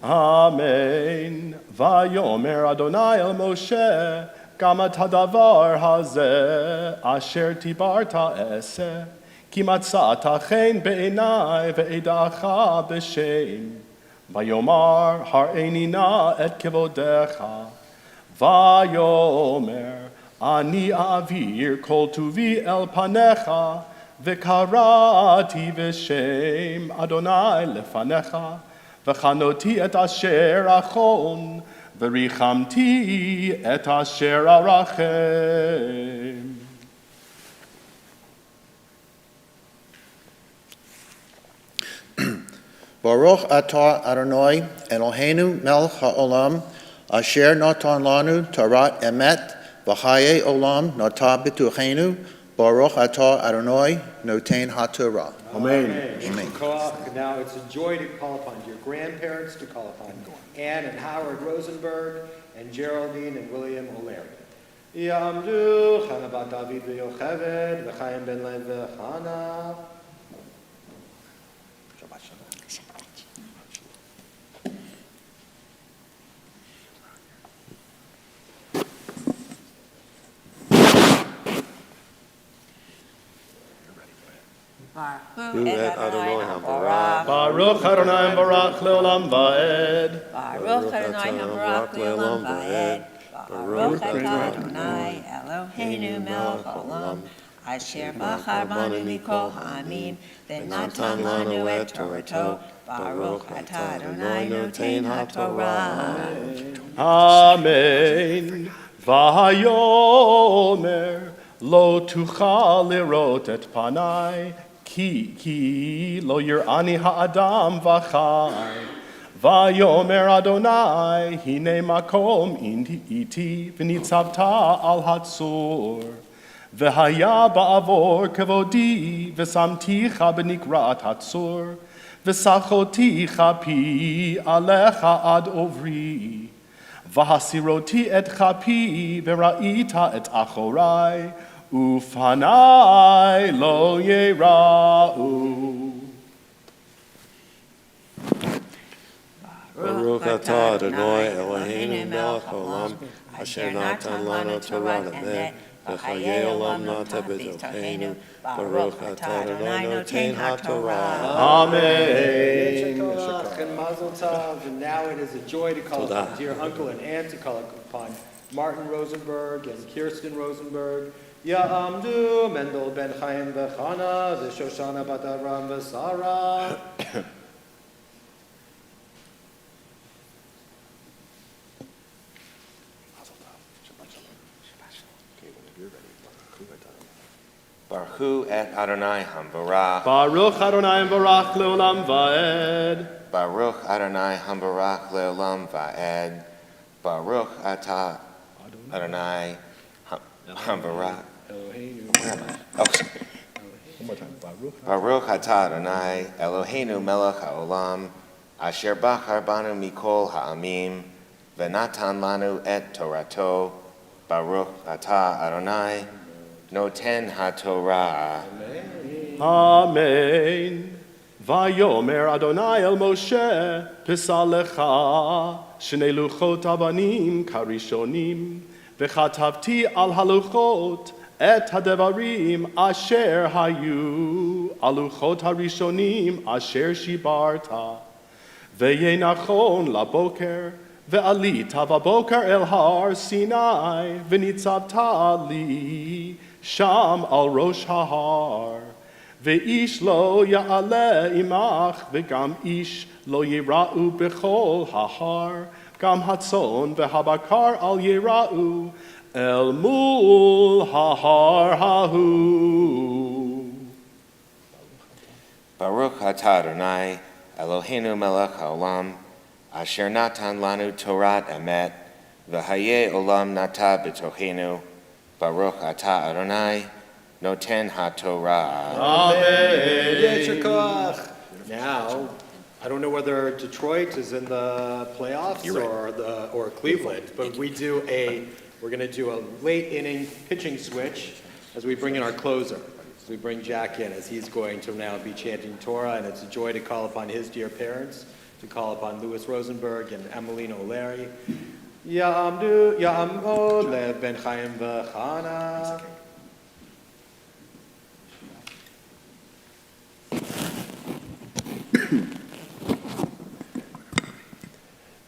S2: Amen. Vayomer Adonai el Moshe, Gamat hadavar hazeh, Asher tibarta eseh, Ki matzata chen be'enai ve'edacha b'shem. Vayomar har'eni na et kevodecha. Vayomer ani avir kol tuvi el panecha, Ve'karati v'shem Adonai lefanecha. V'chanoti et asher achon, v'richamti et asher arachem.
S4: Baruch atah Adonai Eloheinu melech haolam asher natan lanu tarat emet v'chaye olam nata b'tuchenu. Baruch atah Adonai notein haTorah.
S2: Amen.
S4: Amen.
S1: Now it's a joy to call upon your grandparents, to call upon Ann and Howard Rosenberg, and Geraldine and William O'Leary. Yamdu Chana bat David v'Yocheved v'Chaim ben Lev v'Chana.
S5: Baruch et Adonai HaBarach.
S2: Baruch Adonai Barach Leolam Va'ed.
S5: Baruch Adonai HaBarach Leolam Va'ed. Baruch Adonai Eloheinu melech haolam. Asher bachar banu mikol ha'amim. V'natan lanu et Torato. Baruch atah Adonai notein haTorah.
S2: Amen. Vayomer lo tuchal lirot et panai. Ki lo yir'ani ha'adam v'chai. Vayomer Adonai hine makom iti v'nitzavta al hatzur. V'haya ba'avor kevodi v'samticha b'nikrat hatzur. V'sachoticha pi alecha ad ovri. V'hasiroti et chapi v'ra'ita et achorai. Ufanai lo yera'u.
S5: Baruch atah Adonai Eloheinu melech haolam. Asher natan lanu Torah emet. V'chaye olam nata b'tocheinu. Baruch atah Adonai notein haTorah.
S2: Amen.
S1: And Mazel Tov. And now it is a joy to call upon dear uncle and aunt, to call upon Martin Rosenberg and Kirsten Rosenberg, Ya'amdu Mendel ben Chaim v'Chana v'Shoshana bat Avram v'Sara.
S6: Baruch et Adonai Hambarach.
S2: Baruch Adonai Barach Leolam Vaed.
S6: Baruch Adonai Hambarach Leolam Vaed. Baruch Atah Adonai Hambarach. Baruch Atah Adonai Eloheinu Melech HaOlam Asher Bachar Banu Mikol Ha'amim V'natan Lanu et Torato. Baruch Atah Adonai Noten HaTorah.
S2: Amen. Vayomer Adonai el Moshe Pisalecha Shnei Luchot Avanim Karishonim V'chatavti al haluchot et hadevarim asher hayu aluchot harishonim asher shibarta V'yenachon laboker Ve'alita vaboker el har Sinai V'nitzavta li Sham al rosh hahar Ve'ish lo ya'ale imach Ve'gam ish lo yira'u bechol hahar Gam hatzon ve'habakar al yira'u El mul hahar hahu
S6: Baruch atah Adonai Eloheinu melech haolam Asher natan lanu Torat emet V'hayeh olam nata b'tochenu Baruch atah Adonai Noten HaTorah.
S2: Amen.
S1: Now, I don't know whether Detroit is in the playoffs or Cleveland, but we're going to do a late inning pitching switch as we bring in our closer. As we bring Jack in, as he's going to now be chanting Torah, and it's a joy to call upon his dear parents, to call upon Louis Rosenberg and Emelina O'Leary. Ya'amdu Ya'amod Lev ben Chaim v'Chana.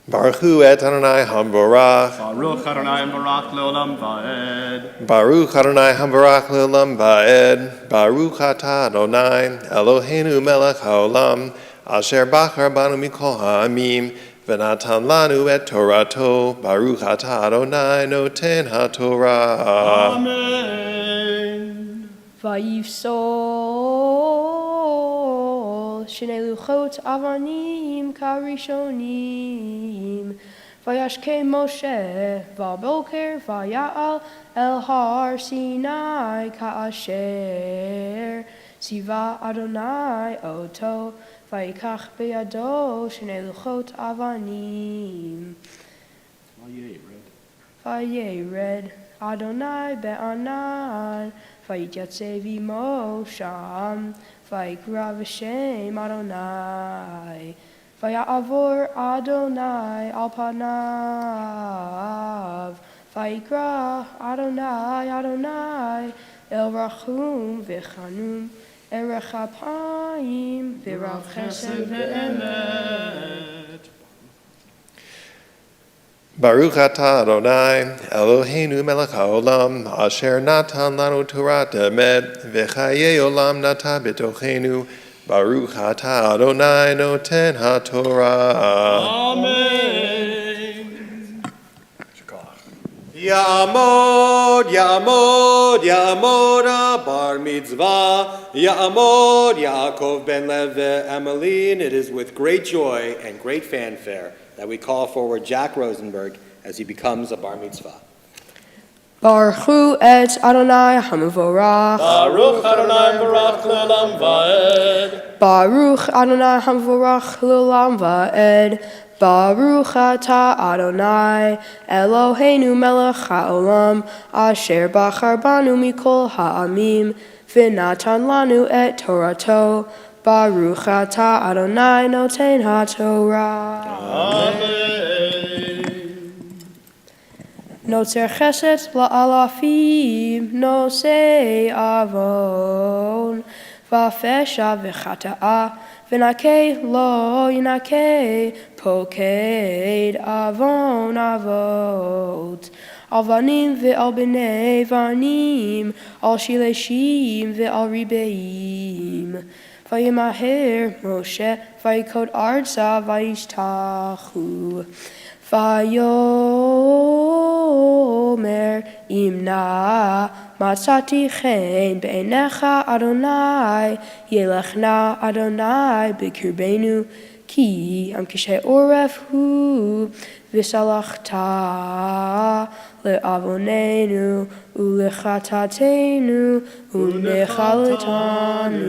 S7: Baruch et Adonai Hambarach.
S2: Baruch Adonai Barach Leolam Vaed.
S7: Baruch Adonai Hambarach Leolam Vaed. Baruch atah Adonai Eloheinu Melech HaOlam Asher Bachar Banu Mikol Ha'amim V'natan Lanu et Torato. Baruch atah Adonai Noten HaTorah.
S2: Amen.
S3: Vayifsol Shnei Luchot Avanim Karishonim Vayashke Moshe Vaboker Vaya'al El Har Sinai Ka'asher Siva Adonai Oto Vayikach Beyado Shnei Luchot Avanim Vayered Adonai Be'anan Vayityatzeh Vimo Sham Vayikra v'shem Adonai Vaya'avor Adonai al panav Vayikra Adonai Adonai El Rachum v'chanun Erech Apayim V'rav Chesed v'emet
S7: Baruch atah Adonai Eloheinu Melech HaOlam Asher natan lanu Torat emet V'chayei olam nata b'tochenu Baruch atah Adonai Noten HaTorah.
S2: Amen.
S1: Ya'amod, Ya'amod, Ya'amod bar mitzvah, Ya'amod, Yaakov ben Lev Emeline. It is with great joy and great fanfare that we call forward Jack Rosenberg as he becomes a bar mitzvah.
S3: Baruch et Adonai Hamavorach.
S2: Baruch Adonai Barach Leolam Vaed.
S3: Baruch Adonai Hamavorach L'olam va'ed. Baruch atah Adonai Eloheinu Melech HaOlam Asher Bachar Banu Mikol Ha'amim V'natan Lanu et Torato. Baruch atah Adonai Noten HaTorah.
S2: Amen.
S3: Notzer chesed la'alafim nosei avon va'fesha v'chata'a v'nakei lo yinakei poked avon avot al vanim ve'al b'nei vanim, al shileshim ve'al ribeim. Vayimaher Moshe, vayikod arza vayishtachu. Vayomer imna matzati chen be'enecha Adonai, yelechna Adonai b'kirbenu, ki am kishe oref hu, v'salachta le'avonenu, u'lechatatenu, u'nechalatanu.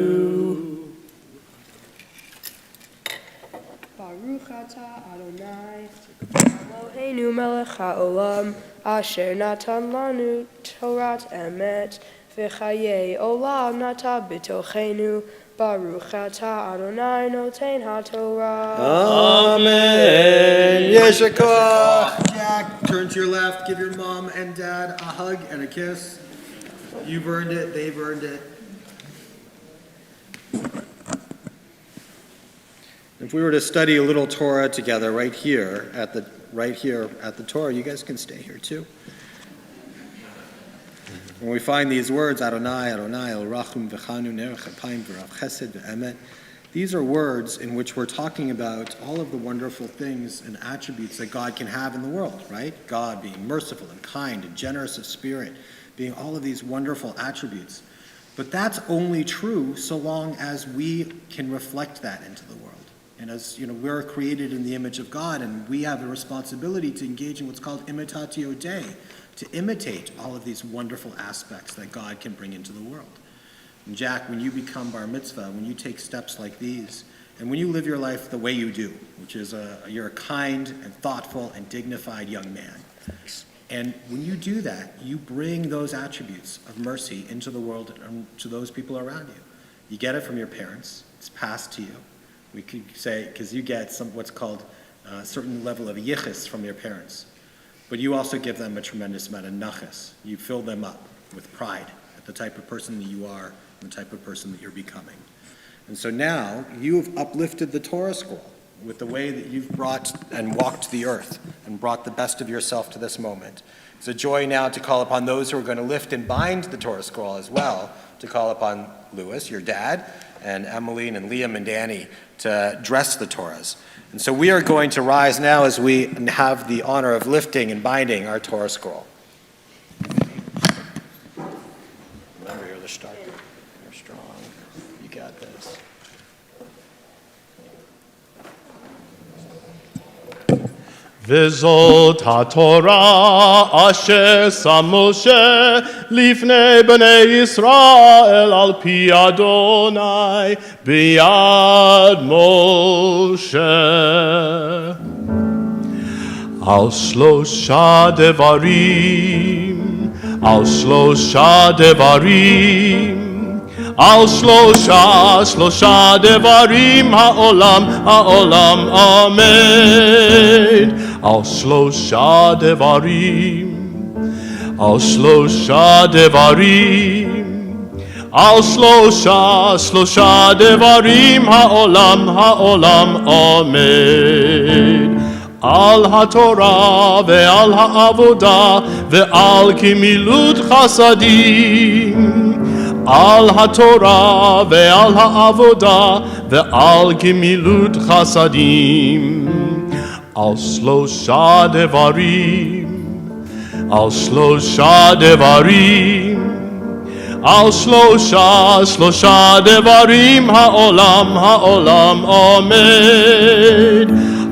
S3: Baruch atah Adonai, Eloheinu melech haolam, asher natan lanu Torat emet, v'chayei olam nata b'tochenu. Baruch atah Adonai noten haTorah.
S1: Amen. Yeshua. Jack, turn to your left. Give your mom and dad a hug and a kiss. You've earned it. They've earned it. If we were to study a little Torah together right here at the Torah, you guys can stay here too. When we find these words, Adonai, Adonai, El Rachum V'chanu Nerech Apayim V'rav Chesed V'emet, these are words in which we're talking about all of the wonderful things and attributes that God can have in the world, right? God being merciful and kind and generous of spirit, being all of these wonderful attributes. But that's only true so long as we can reflect that into the world. And as we're created in the image of God, and we have a responsibility to engage in what's called imitatio Dei, to imitate all of these wonderful aspects that God can bring into the world. And Jack, when you become bar mitzvah, when you take steps like these, and when you live your life the way you do, which is you're a kind and thoughtful and dignified young man. And when you do that, you bring those attributes of mercy into the world and to those people around you. You get it from your parents. It's passed to you. We could say, because you get what's called a certain level of yichus from your parents. But you also give them a tremendous amount of nachas. You fill them up with pride at the type of person that you are and the type of person that you're becoming. And so now you've uplifted the Torah scroll with the way that you've brought and walked the earth and brought the best of yourself to this moment. It's a joy now to call upon those who are going to lift and bind the Torah scroll as well, to call upon Louis, your dad, and Emmeline and Liam and Danny to dress the Torahs. And so we are going to rise now as we have the honor of lifting and binding our Torah scroll. Remember, you're the starter. You're strong. You got this.
S2: וזאת התורה אשר שם משה לפני בני ישראל על פי אדוני ביד משה. על שלושה דברים, על שלושה דברים, על שלושה דברים העולם עומד. על שלושה דברים, על שלושה דברים, על שלושה דברים העולם עומד. על התורה ועל העבודה ועל גמילות חסדים. על התורה ועל העבודה ועל גמילות חסדים. על שלושה דברים, על שלושה דברים, על שלושה דברים העולם עומד.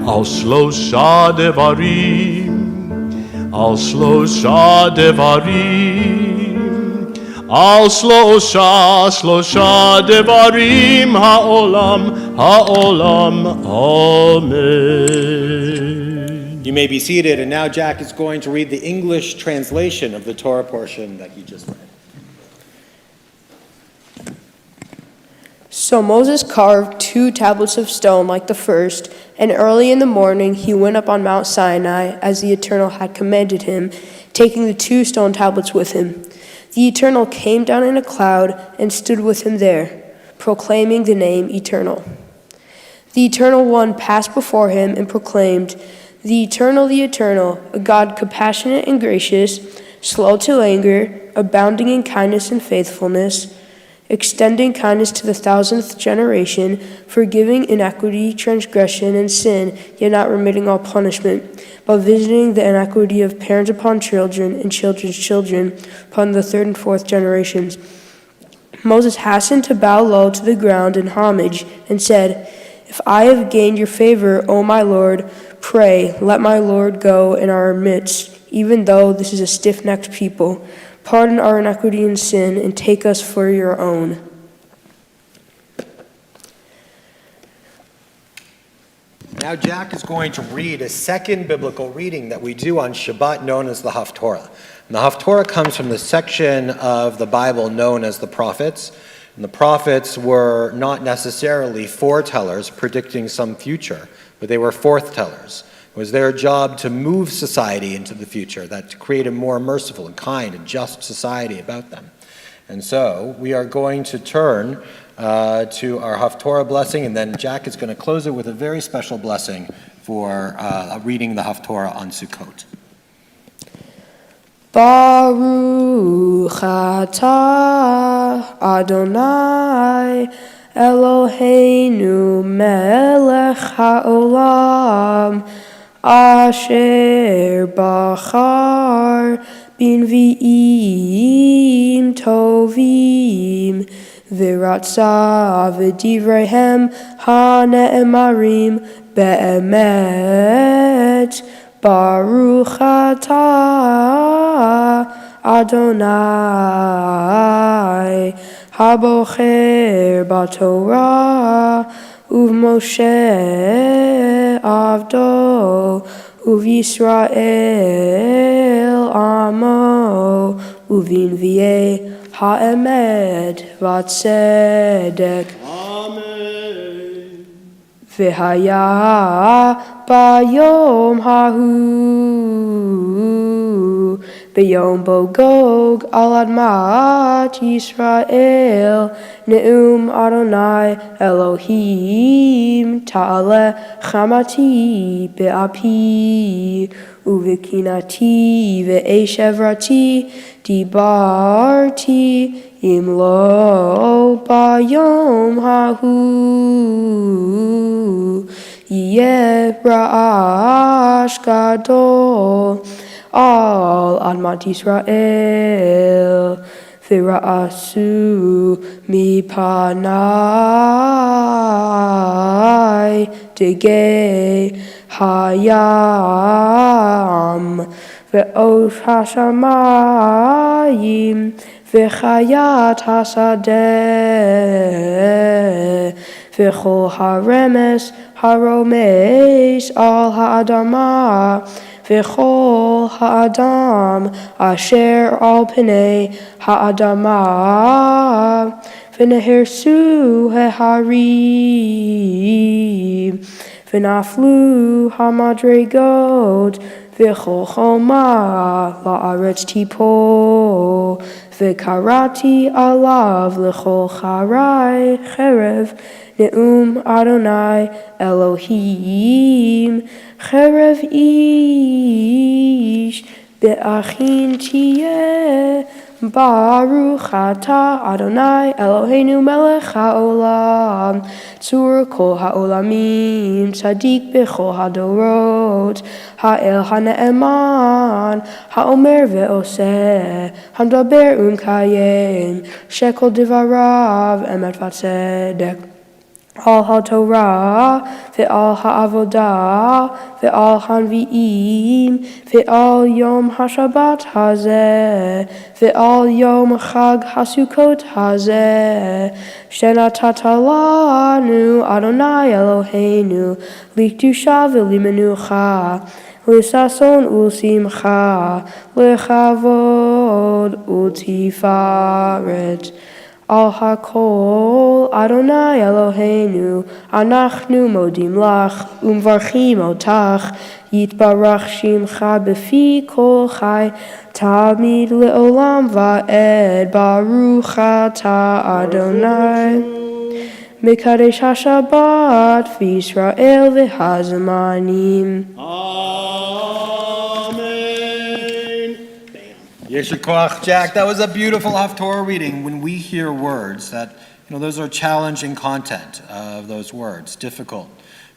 S2: על שלושה דברים, על שלושה דברים, על שלושה דברים העולם עומד.
S1: You may be seated, and now Jack is going to read the English translation of the Torah portion that he just read.
S3: So Moses carved 2 tablets of stone like the first, and early in the morning he went up on Mount Sinai as the Eternal had commanded him, taking the 2 stone tablets with him. The Eternal came down in a cloud and stood with him there, proclaiming the name Eternal. The Eternal One passed before him and proclaimed, the eternal, a God compassionate and gracious, slow to anger, abounding in kindness and faithfulness, extending kindness to the 1,000th generation, forgiving iniquity, transgression, and sin, yet not remitting all punishment, but visiting the iniquity of parents upon children and children's children upon the 3rd and 4th generations. Moses hastened to bow low to the ground in homage and said, "If I have gained your favor, O my Lord, pray, let my Lord go in our midst, even though this is a stiff-necked people. Pardon our iniquity and sin, and take us for your own."
S1: Now Jack is going to read a second biblical reading that we do on Shabbat known as the Haftorah. And the Haftorah comes from the section of the Bible known as the prophets. And the prophets were not necessarily foretellers predicting some future, but they were forthtellers. It was their job to move society into the future, to create a more merciful and kind and just society about them. And so we are going to turn to our Haftorah blessing, and then Jack is going to close it with a very special blessing for reading the Haftorah on Sukkot.
S3: Baruch atah Adonai Eloheinu melech haolam asher bachar b'nvi'im tovim v'ratza v'divrehem hane'emarim be'emet. Baruch atah Adonai habocher b'Torah uv'Moshe avdo uv'Yisrael amo uv'invi'ei ha'emet v'tzedek.
S2: Amen.
S3: V'haya bayom hahu b'yom bogog al admat Yisrael ne'um Adonai Elohim ta'ale chamati be'api uvekinati ve'eshevrati dibarti imlo bayom hahu yeh ra'ash gadol al admat Yisrael v'ra'asu mipanai degei hayam ve'osh hashamayim v'chayat hasadeh v'chol haremes haromes al ha'adamah v'chol ha'adam asher al pnei ha'adamah v'nehersu heharim v'naflu hamadregot v'chol choma la'aretz tipol v'karati alav l'chol charai cherev ne'um Adonai Elohim cherev ish be'achin tiyeh. Baruch atah Adonai Eloheinu melech haolam tzur kol haolamim tzadik bechol hadorot ha'el hane'eman ha'omer ve'oseh hamdaber kayem shekel divarav emet v'tzedek. Al ha-Torah, ve'al ha'avodah, ve'al hanvi'im, ve'al yom ha-Shabbat hazeh, ve'al yom chag ha-Sukkot hazeh, shenatata lanu Adonai Eloheinu, likdusha v'limenucha, l'sason u'simcha, l'chavod u'tifaret. Al hakol Adonai Eloheinu, anachnu modim lach, umvarchim otach, yitbarach shimcha befi kol chai, tamid le'olam va'ed, baruch atah Adonai. Mekadesh HaShabbat v'Yisrael v'hazamanim.
S1: Yesher koach, Jack. That was a beautiful Haftorah reading. When we hear words that, those are challenging content of those words, difficult.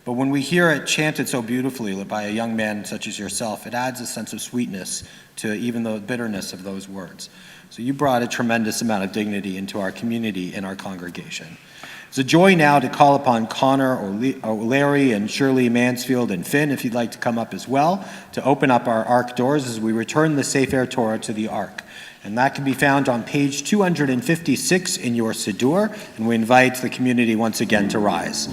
S1: But when we hear it chanted so beautifully by a young man such as yourself, it adds a sense of sweetness to even the bitterness of those words. So you brought a tremendous amount of dignity into our community and our congregation. It's a joy now to call upon Connor or Larry and Shirley Mansfield and Finn, if you'd like to come up as well, to open up our Ark doors as we return the Sefer Torah to the Ark. And that can be found on page 256 in your Siddur, and we invite the community once again to rise.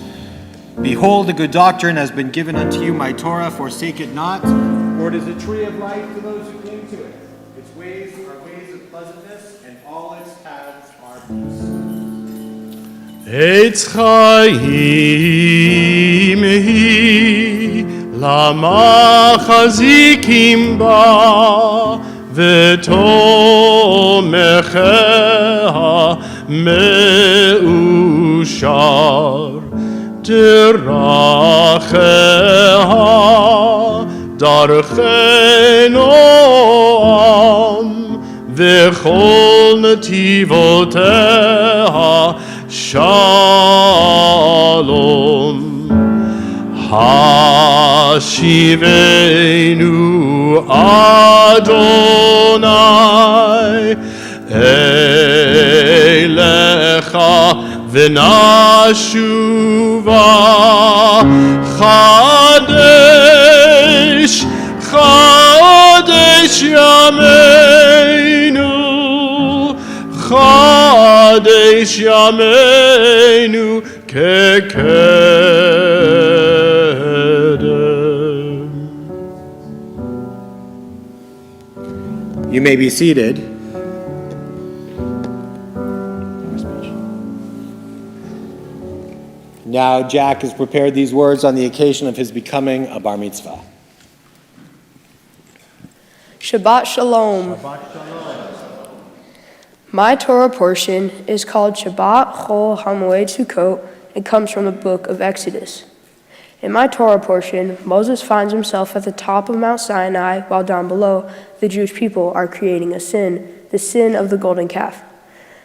S1: Behold, a good doctrine has been given unto you, my Torah, forsake it not, for it is a tree of life to those who cling to it. Its ways are ways of pleasantness, and all its paths are peace.
S2: Eitz Chaim hi, lama chazikim ba, v'tomechea meushar, derachea darchei noam, v'chol netivoteha Shalom. Hashivenu Adonai Elecha v'nashuva Chadesh Chadesh Yameinu Chadesh Yameinu Kekedem.
S1: You may be seated. Now Jack has prepared these words on the occasion of his becoming a bar mitzvah.
S3: Shabbat Shalom. My Torah portion is called Shabbat Chol HaMoed Sukkot and comes from the book of Exodus. In my Torah portion, Moses finds himself at the top of Mount Sinai while down below, the Jewish people are creating a sin, the sin of the golden calf.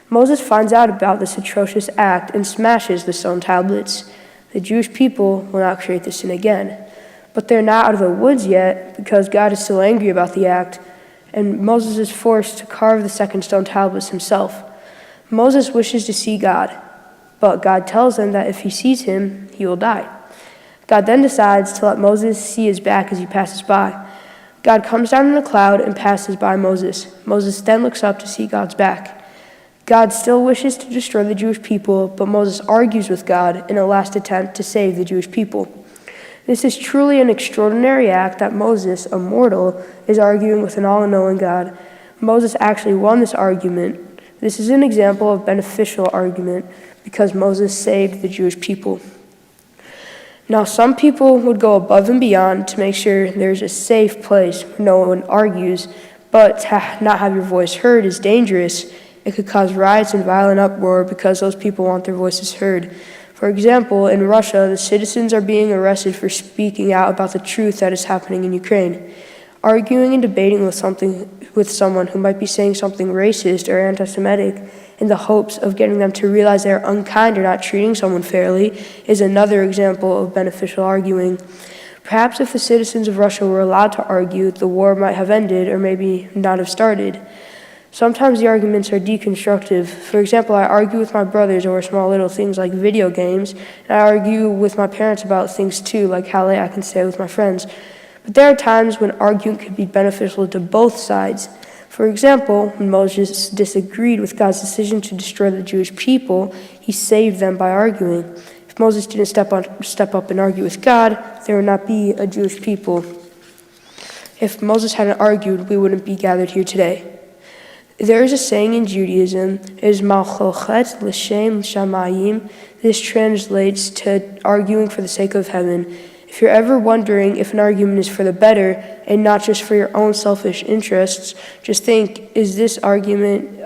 S3: Moses finds out about this atrocious act and smashes the stone tablets. The Jewish people will not create the sin again. But they're not out of the woods yet because God is still angry about the act, and Moses is forced to carve the second stone tablets himself. Moses wishes to see God, but God tells him that if he sees him, he will die. God then decides to let Moses see his back as he passes by. God comes down in a cloud and passes by Moses. Moses then looks up to see God's back. God still wishes to destroy the Jewish people, but Moses argues with God in a last attempt to save the Jewish people. This is truly an extraordinary act that Moses, a mortal, is arguing with an all-knowing God. Moses actually won this argument. This is an example of beneficial argument because Moses saved the Jewish people. Now, some people would go above and beyond to make sure there's a safe place where no one argues, but to not have your voice heard is dangerous. It could cause riots and violent uproar because those people want their voices heard. For example, in Russia, the citizens are being arrested for speaking out about the truth that is happening in Ukraine. Arguing and debating with someone who might be saying something racist or anti-Semitic in the hopes of getting them to realize they are unkind or not treating someone fairly is another example of beneficial arguing. Perhaps if the citizens of Russia were allowed to argue, the war might have ended or maybe not have started. Sometimes the arguments are deconstructive. For example, I argue with my brothers over small little things like video games, and I argue with my parents about things too, like how late I can stay with my friends. But there are times when arguing could be beneficial to both sides. For example, when Moses disagreed with God's decision to destroy the Jewish people, he saved them by arguing. If Moses didn't step up and argue with God, there would not be a Jewish people. If Moses hadn't argued, we wouldn't be gathered here today. There is a saying in Judaism, it is malchochet l'shem shamayim. This translates to arguing for the sake of heaven. If you're ever wondering if an argument is for the better and not just for your own selfish interests, just think, is this argument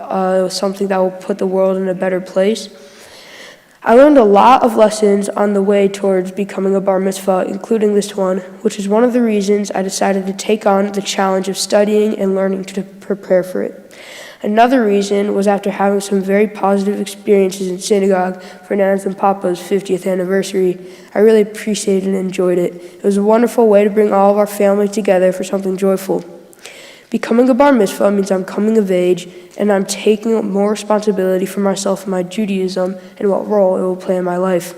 S3: something that will put the world in a better place? I learned a lot of lessons on the way towards becoming a bar mitzvah, including this one, which is one of the reasons I decided to take on the challenge of studying and learning to prepare for it. Another reason was after having some very positive experiences in synagogue for Nana's and Papa's 50th anniversary. I really appreciated and enjoyed it. It was a wonderful way to bring all of our family together for something joyful. Becoming a bar mitzvah means I'm coming of age and I'm taking more responsibility for myself and my Judaism and what role it will play in my life.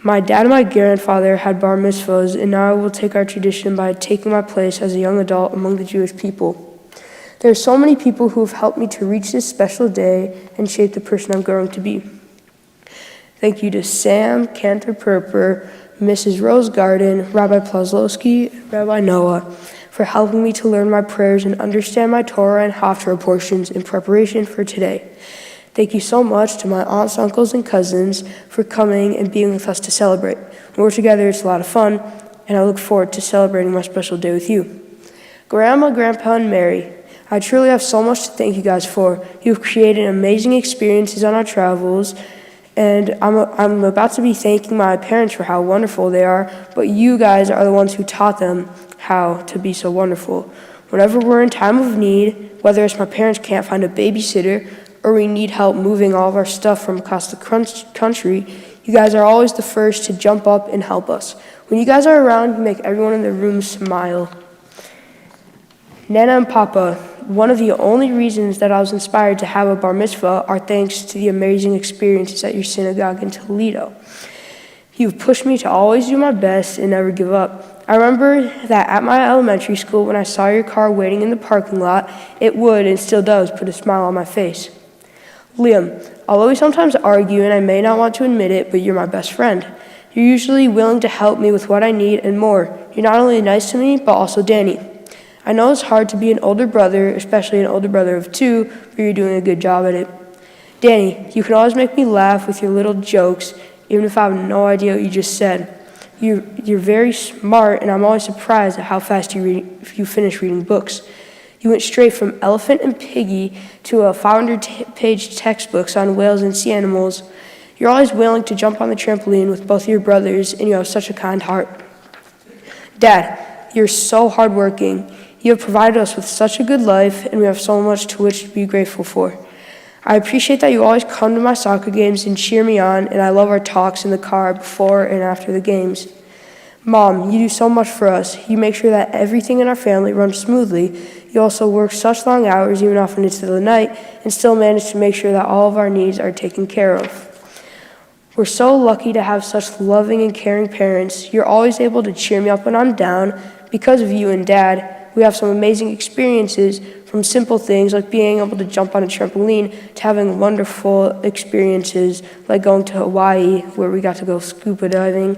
S3: My dad and my grandfather had bar mitzvahs, and now I will take our tradition by taking my place as a young adult among the Jewish people. There are so many people who have helped me to reach this special day and shape the person I'm growing to be. Thank you to Sam Cantor-Perper, Mrs. Rose Garden, Rabbi Plazlowski, and Rabbi Noah for helping me to learn my prayers and understand my Torah and Haftarah portions in preparation for today. Thank you so much to my aunts, uncles, and cousins for coming and being with us to celebrate. When we're together, it's a lot of fun, and I look forward to celebrating my special day with you. Grandma, Grandpa, and Mary, I truly have so much to thank you guys for. You've created amazing experiences on our travels, and I'm about to be thanking my parents for how wonderful they are, but you guys are the ones who taught them how to be so wonderful. Whenever we're in time of need, whether it's my parents can't find a babysitter or we need help moving all of our stuff from across the country, you guys are always the first to jump up and help us. When you guys are around, you make everyone in the room smile. Nana and Papa, one of the only reasons that I was inspired to have a bar mitzvah are thanks to the amazing experiences at your synagogue in Toledo. You've pushed me to always do my best and never give up. I remember that at my elementary school, when I saw your car waiting in the parking lot, it would and still does put a smile on my face. Liam, although we sometimes argue and I may not want to admit it, but you're my best friend. You're usually willing to help me with what I need and more. You're not only nice to me, but also Danny. I know it's hard to be an older brother, especially an older brother of two, but you're doing a good job at it. Danny, you can always make me laugh with your little jokes, even if I have no idea what you just said. You're very smart, and I'm always surprised at how fast you finish reading books. You went straight from Elephant and Piggy to a 500-page textbooks on whales and sea animals. You're always willing to jump on the trampoline with both your brothers, and you have such a kind heart. Dad, you're so hardworking. You have provided us with such a good life, and we have so much to which to be grateful for. I appreciate that you always come to my soccer games and cheer me on, and I love our talks in the car before and after the games. Mom, you do so much for us. You make sure that everything in our family runs smoothly. You also work such long hours, even often into the night, and still manage to make sure that all of our needs are taken care of. We're so lucky to have such loving and caring parents. You're always able to cheer me up when I'm down. Because of you and Dad, we have some amazing experiences, from simple things like being able to jump on a trampoline to having wonderful experiences like going to Hawaii, where we got to go scuba diving.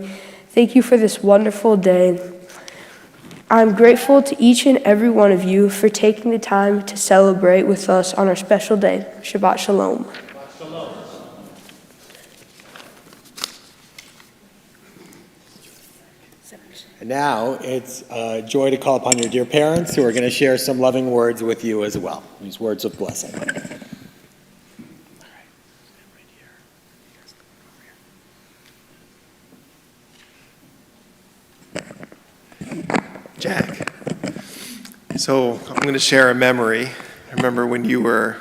S3: Thank you for this wonderful day. I'm grateful to each and every one of you for taking the time to celebrate with us on our special day. Shabbat Shalom.
S1: And now it's a joy to call upon your dear parents who are going to share some loving words with you as well. These words of blessing.
S7: Jack, so I'm going to share a memory. I remember when you were...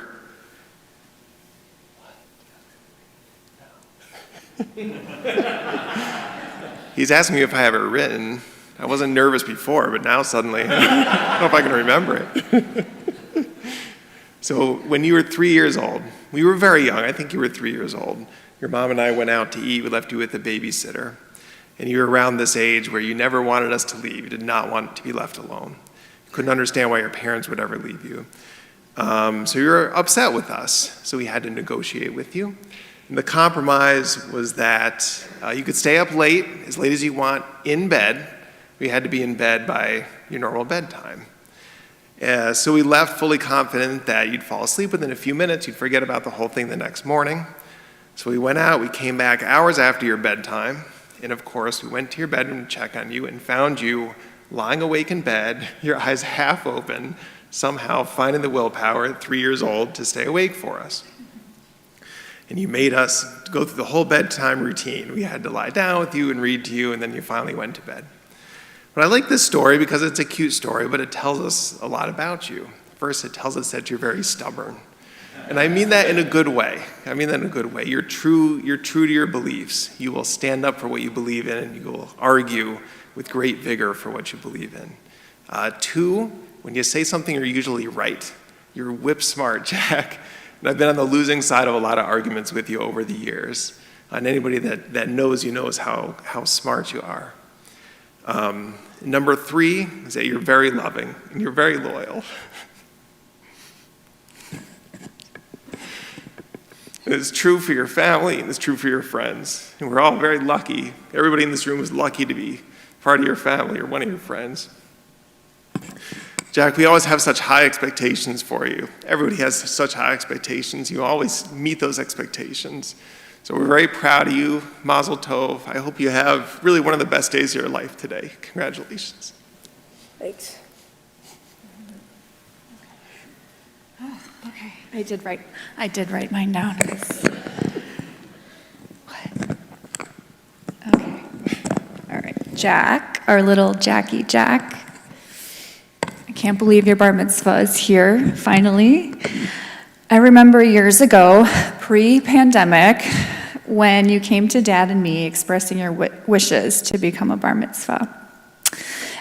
S7: He's asking me if I have it written. I wasn't nervous before, but now suddenly, I don't know if I can remember it. So when you were 3 years old, we were very young, I think you were 3 years old. Your mom and I went out to eat, we left you with a babysitter. And you were around this age where you never wanted us to leave. You did not want to be left alone. You couldn't understand why your parents would ever leave you. So you were upset with us, so we had to negotiate with you. And the compromise was that you could stay up late as you want, in bed. We had to be in bed by your normal bedtime. So we left fully confident that you'd fall asleep within a few minutes, you'd forget about the whole thing the next morning. So we went out, we came back hours after your bedtime, and of course we went to your bedroom to check on you and found you lying awake in bed, your eyes half open, somehow finding the willpower at 3 years old to stay awake for us. and you made us go through the whole bedtime routine. We had to lie down with you and read to you, and then you finally went to bed. But I like this story because it's a cute story, but it tells us a lot about you. First, it tells us that you're very stubborn. And I mean that in a good way. You're true to your beliefs. You will stand up for what you believe in, and you will argue with great vigor for what you believe in. 2, when you say something, you're usually right. You're whip smart, Jack. And I've been on the losing side of a lot of arguments with you over the years. And anybody that knows you knows how smart you are. Number 3 is that you're very loving and you're very loyal. It's true for your family and it's true for your friends. And we're all very lucky. Everybody in this room is lucky to be part of your family or one of your friends. Jack, we always have such high expectations for you. Everybody has such high expectations. You always meet those expectations. So we're very proud of you. Mazel tov. I hope you have really one of the best days of your life today. Congratulations.
S3: Thanks.
S8: Oh, okay. I did write mine down. What? Okay. All right. Jack, our little Jackie Jack. I can't believe your bar mitzvah is here, finally. I remember years ago, pre-pandemic, when you came to Dad and me expressing your wishes to become a bar mitzvah.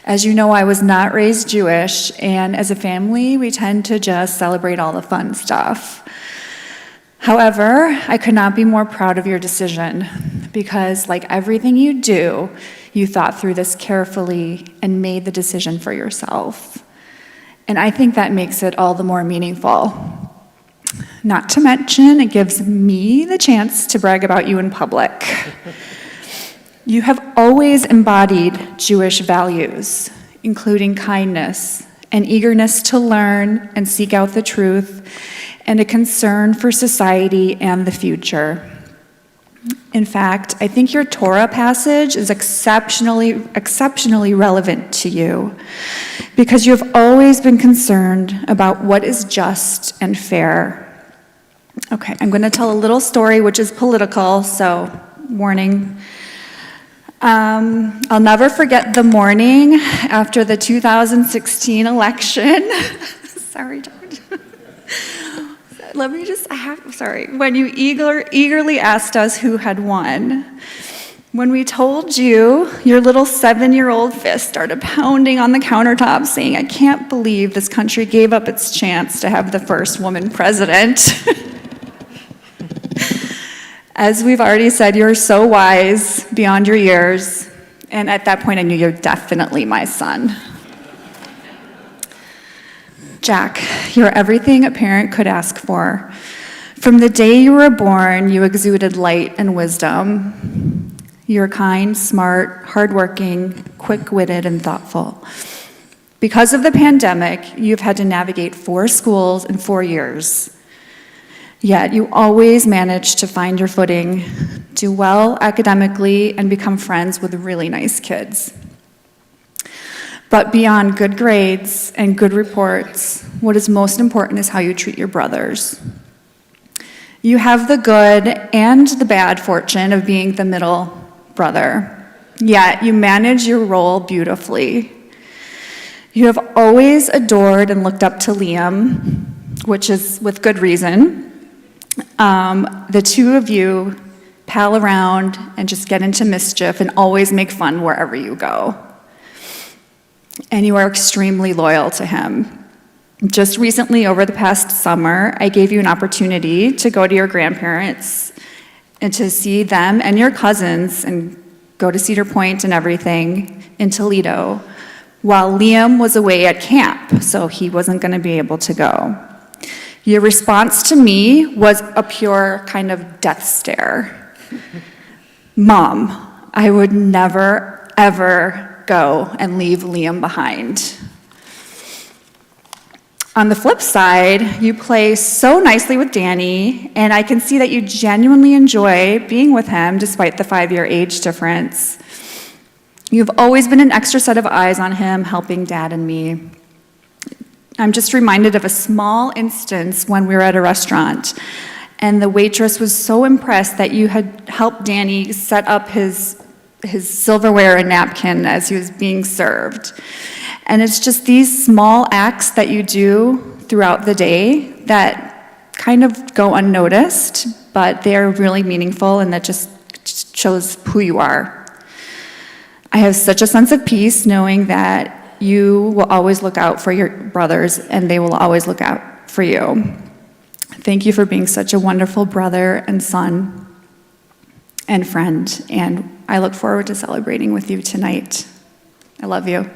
S8: As you know, I was not raised Jewish, and as a family, we tend to just celebrate all the fun stuff. However, I could not be more proud of your decision, because like everything you do, you thought through this carefully and made the decision for yourself. And I think that makes it all the more meaningful. Not to mention, it gives me the chance to brag about you in public. You have always embodied Jewish values, including kindness, an eagerness to learn and seek out the truth, and a concern for society and the future. In fact, I think your Torah passage is exceptionally relevant to you, because you have always been concerned about what is just and fair. Okay, I'm going to tell a little story which is political, so warning. I'll never forget the morning after the 2016 election. Sorry, George. When you eagerly asked us who had won. When we told you, your little 7-year-old fist started pounding on the countertop saying, "I can't believe this country gave up its chance to have the first woman president." As we've already said, you're so wise beyond your years, and at that point I knew you're definitely my son. Jack, you're everything a parent could ask for. From the day you were born, you exuded light and wisdom. You're kind, smart, hardworking, quick-witted, and thoughtful. Because of the pandemic, you've had to navigate 4 schools in 4 years. Yet you always manage to find your footing, do well academically, and become friends with really nice kids. But beyond good grades and good reports, what is most important is how you treat your brothers. You have the good and the bad fortune of being the middle brother, yet you manage your role beautifully. You have always adored and looked up to Liam, which is with good reason. The two of you pal around and just get into mischief and always make fun wherever you go. And you are extremely loyal to him. Just recently, over the past summer, I gave you an opportunity to go to your grandparents and to see them and your cousins and go to Cedar Point and everything in Toledo, while Liam was away at camp, so he wasn't going to be able to go. Your response to me was a pure kind of death stare. Mom, I would never, ever go and leave Liam behind. On the flip side, you play so nicely with Danny, and I can see that you genuinely enjoy being with him despite the 5-year age difference. You've always been an extra set of eyes on him, helping Dad and me. I'm just reminded of a small instance when we were at a restaurant, And the waitress was so impressed that you had helped Danny set up his silverware and napkin as he was being served. And it's just these small acts that you do throughout the day that kind of go unnoticed, but they are really meaningful, and that just shows who you are. I have such a sense of peace knowing that you will always look out for your brothers, and they will always look out for you. Thank you for being such a wonderful brother and son and friend, and I look forward to celebrating with you tonight. I love you.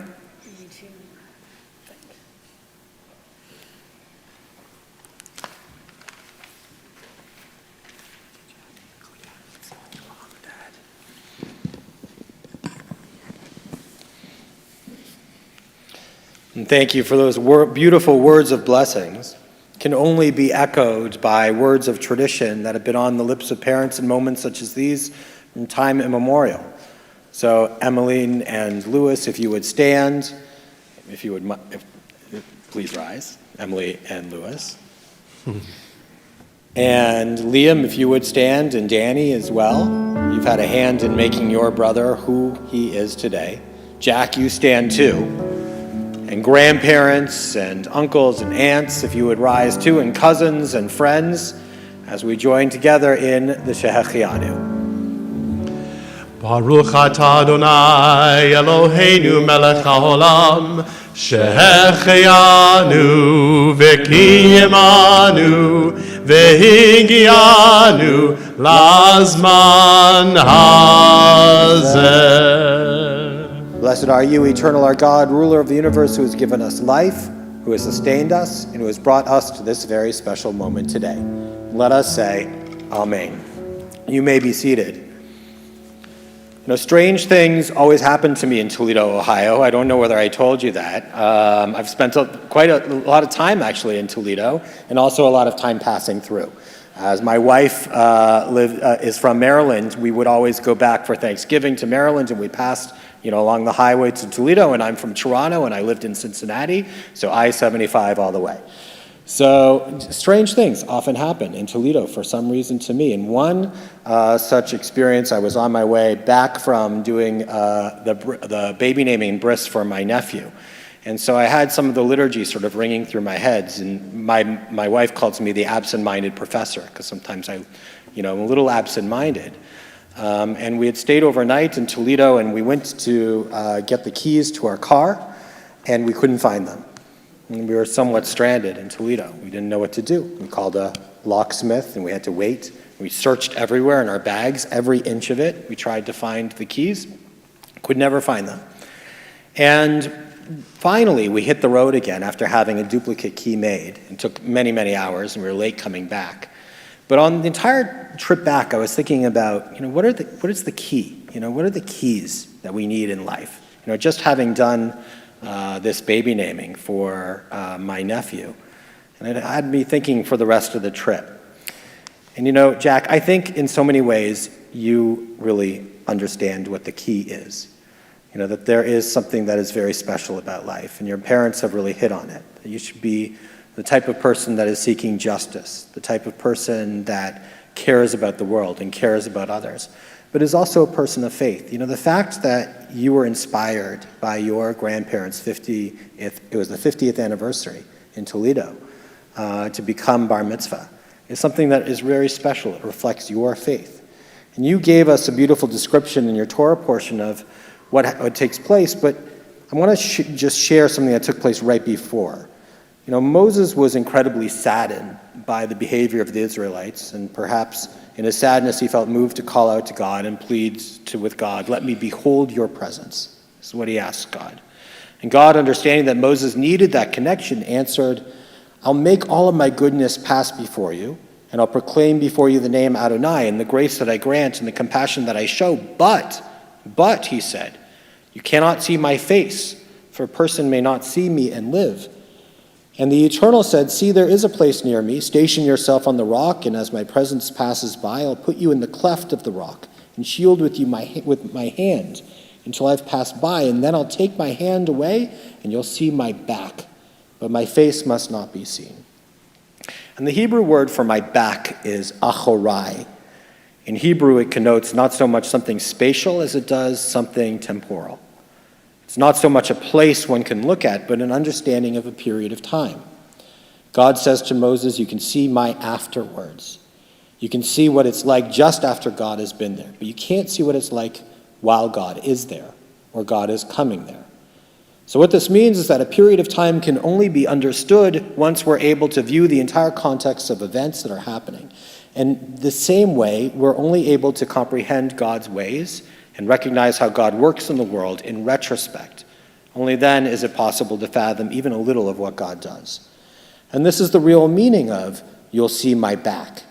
S1: And thank you for those beautiful words of blessings. Can only be echoed by words of tradition that have been on the lips of parents in moments such as these from time immemorial. So Emmeline and Louis, if you would stand, please rise, Emily and Louis. And Liam, if you would stand, and Danny as well. You've had a hand in making your brother who he is today. Jack, you stand too. And grandparents and uncles and aunts, if you would rise too, and cousins and friends, as we join together in the Shehechianu.
S2: Baruch atah Adonai Eloheinu melech haolam, shehechianu v'kiyemanu v'higianu lazman hazeh.
S1: Blessed are you, eternal our God, ruler of the universe, who has given us life, who has sustained us, and who has brought us to this very special moment today. Let us say, Amen. You may be seated. You know, strange things always happen to me in Toledo, Ohio. I don't know whether I told you that. I've spent quite a lot of time, actually, in Toledo, and also a lot of time passing through. As my wife is from Maryland, we would always go back for Thanksgiving to Maryland, and we passed along the highway to Toledo, and I'm from Toronto, and I lived in Cincinnati, so I-75 all the way. So strange things often happen in Toledo for some reason to me. And one such experience, I was on my way back from doing the baby naming bris for my nephew. And so I had some of the liturgy sort of ringing through my head, and my wife calls me the absent-minded professor, because sometimes I'm a little absent-minded. And we had stayed overnight in Toledo, and we went to get the keys to our car, and we couldn't find them. And we were somewhat stranded in Toledo. We didn't know what to do. We called a locksmith, and we had to wait. We searched everywhere in our bags, every inch of it. We tried to find the keys, could never find them. And finally, we hit the road again after having a duplicate key made. It took many, many hours, and we were late coming back. But on the entire trip back, I was thinking about, what is the key? What are the keys that we need in life? Just having done this baby naming for my nephew, and it had me thinking for the rest of the trip. And Jack, I think in so many ways you really understand what the key is. That there is something that is very special about life, and your parents have really hit on it. That you should be the type of person that is seeking justice, the type of person that cares about the world and cares about others, but is also a person of faith. The fact that you were inspired by your grandparents' 50th anniversary in Toledo to become bar mitzvah is something that is very special. It reflects your faith. And you gave us a beautiful description in your Torah portion of what takes place, but I want to just share something that took place right before. Moses was incredibly saddened by the behavior of the Israelites, and perhaps in his sadness he felt moved to call out to God and plead with God, "Let me behold your presence." This is what he asked God. And God, understanding that Moses needed that connection, answered, "I'll make all of my goodness pass before you, and I'll proclaim before you the name Adonai and the grace that I grant and the compassion that I show. But, he said, you cannot see my face, for a person may not see me and live. And the Eternal said, see, there is a place near me. Station yourself on the rock, and as my presence passes by, I'll put you in the cleft of the rock and shield with my hand until I've passed by, and then I'll take my hand away, and you'll see my back, but my face must not be seen. And the Hebrew word for my back is achorai. In Hebrew, it connotes not so much something spatial as it does something temporal. It's not so much a place one can look at, but an understanding of a period of time. God says to Moses, you can see my afterwards. You can see what it's like just after God has been there, but you can't see what it's like while God is there or God is coming there. So what this means is that a period of time can only be understood once we're able to view the entire context of events that are happening. And the same way, we're only able to comprehend God's ways and recognize how God works in the world in retrospect. Only then is it possible to fathom even a little of what God does. And this is the real meaning of, you'll see my back.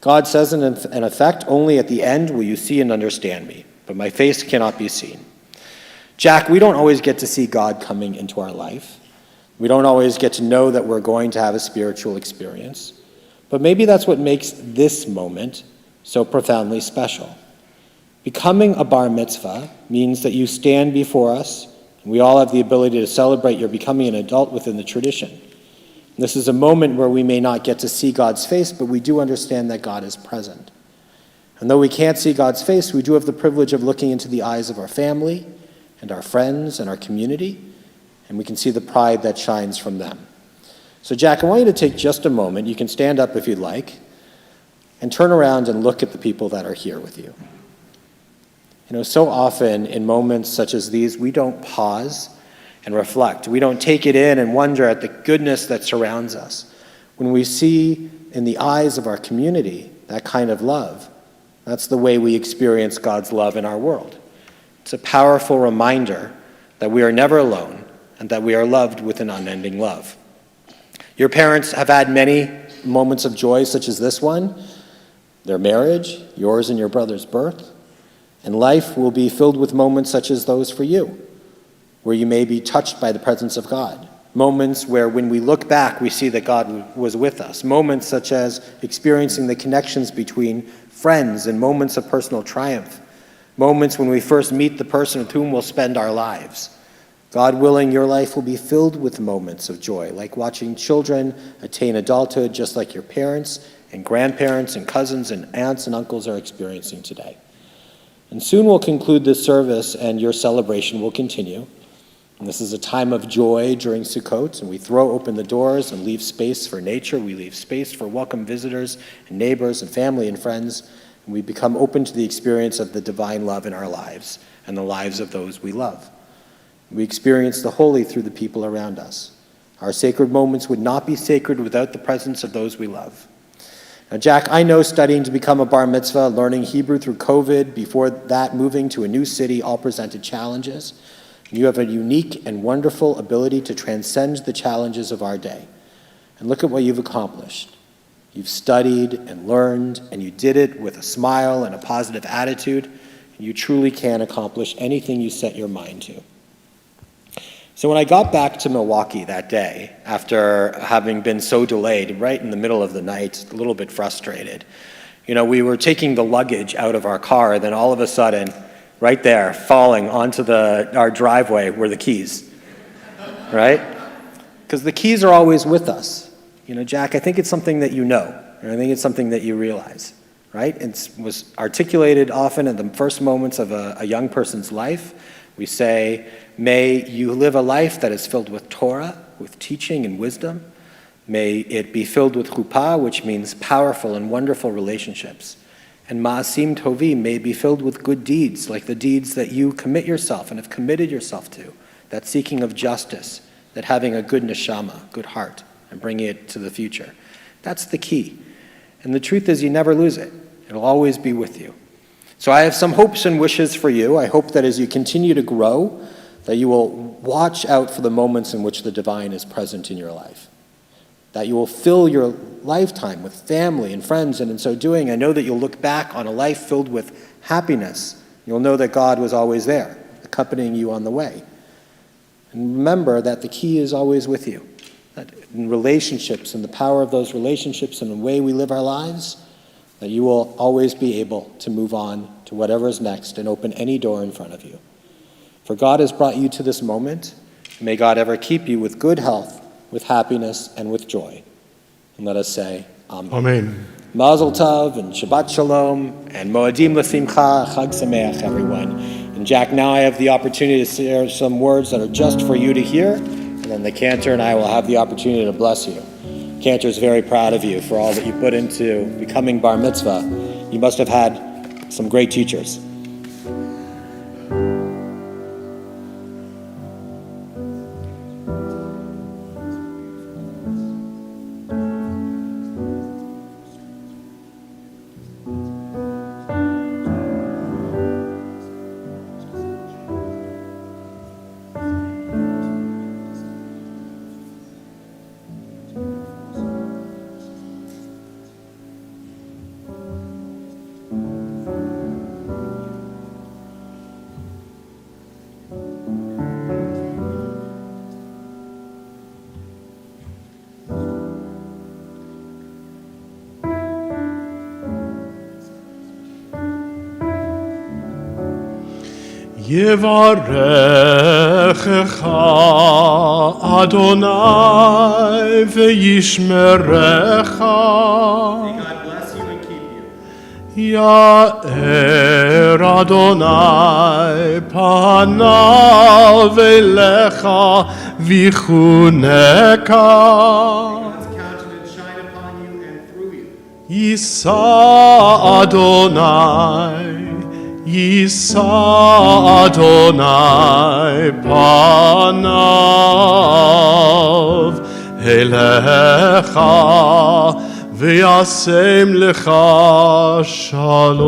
S1: God says in effect, only at the end will you see and understand me, but my face cannot be seen. Jack, we don't always get to see God coming into our life. We don't always get to know that we're going to have a spiritual experience. But maybe that's what makes this moment so profoundly special. Becoming a bar mitzvah means that you stand before us, and we all have the ability to celebrate your becoming an adult within the tradition. This is a moment where we may not get to see God's face, but we do understand that God is present. And though we can't see God's face, we do have the privilege of looking into the eyes of our family and our friends and our community, and we can see the pride that shines from them. So Jack, I want you to take just a moment. You can stand up if you'd like, and turn around and look at the people that are here with you. You know, so often in moments such as these, we don't pause and reflect. We don't take it in and wonder at the goodness that surrounds us. When we see in the eyes of our community that kind of love, that's the way we experience God's love in our world. It's a powerful reminder that we are never alone and that we are loved with an unending love. Your parents have had many moments of joy such as this one, their marriage, yours and your brother's birth, and life will be filled with moments such as those for you, where you may be touched by the presence of God. Moments where when we look back, we see that God was with us. Moments such as experiencing the connections between friends and moments of personal triumph. Moments when we first meet the person with whom we'll spend our lives. God willing, your life will be filled with moments of joy, like watching children attain adulthood, just like your parents and grandparents and cousins and aunts and uncles are experiencing today. And soon we'll conclude this service and your celebration will continue. And this is a time of joy during Sukkot, and we throw open the doors and leave space for nature. We leave space for welcome visitors and neighbors and family and friends, and we become open to the experience of the divine love in our lives and the lives of those we love. We experience the holy through the people around us. Our sacred moments would not be sacred without the presence of those we love. Now, Jack, I know studying to become a bar mitzvah, learning Hebrew through COVID, before that moving to a new city, all presented challenges. You have a unique and wonderful ability to transcend the challenges of our day. And look at what you've accomplished. You've studied and learned, and you did it with a smile and a positive attitude. And you truly can accomplish anything you set your mind to. So when I got back to Milwaukee that day, after having been so delayed, right in the middle of the night, a little bit frustrated, we were taking the luggage out of our car, and then all of a sudden, right there, falling onto our driveway were the keys, right? Because the keys are always with us. Jack, I think it's something that you know, and I think it's something that you realize, right? It was articulated often in the first moments of a young person's life. We say, may you live a life that is filled with Torah, with teaching and wisdom. May it be filled with chuppah, which means powerful and wonderful relationships. And ma'asim tovim may be filled with good deeds, like the deeds that you commit yourself and have committed yourself to, that seeking of justice, that having a good neshama, good heart, and bringing it to the future. That's the key. And the truth is you never lose it. It'll always be with you. So I have some hopes and wishes for you. I hope that as you continue to grow, that you will watch out for the moments in which the divine is present in your life. That you will fill your lifetime with family and friends, and in so doing, I know that you'll look back on a life filled with happiness. You'll know that God was always there, accompanying you on the way. And remember that the key is always with you. That in relationships and the power of those relationships and the way we live our lives, that you will always be able to move on to whatever is next and open any door in front of you. For God has brought you to this moment. May God ever keep you with good health, with happiness, and with joy. And let us say, Amen.
S2: Amen.
S1: Mazel Tov and Shabbat Shalom and Moadim L'Simcha, Chag Sameach, everyone. And Jack, now I have the opportunity to share some words that are just for you to hear, and then the cantor and I will have the opportunity to bless you. Cantor is very proud of you for all that you put into becoming bar mitzvah. You must have had some great teachers.
S2: Yevarechecha Adonai ve'yishmerecha.
S1: God bless you and keep you.
S2: Ya'er Adonai panav elecha v'chuneka.
S1: God's countenance shine upon you and through you.
S2: Yisa Adonai panav elecha v'yasem lecha shalom.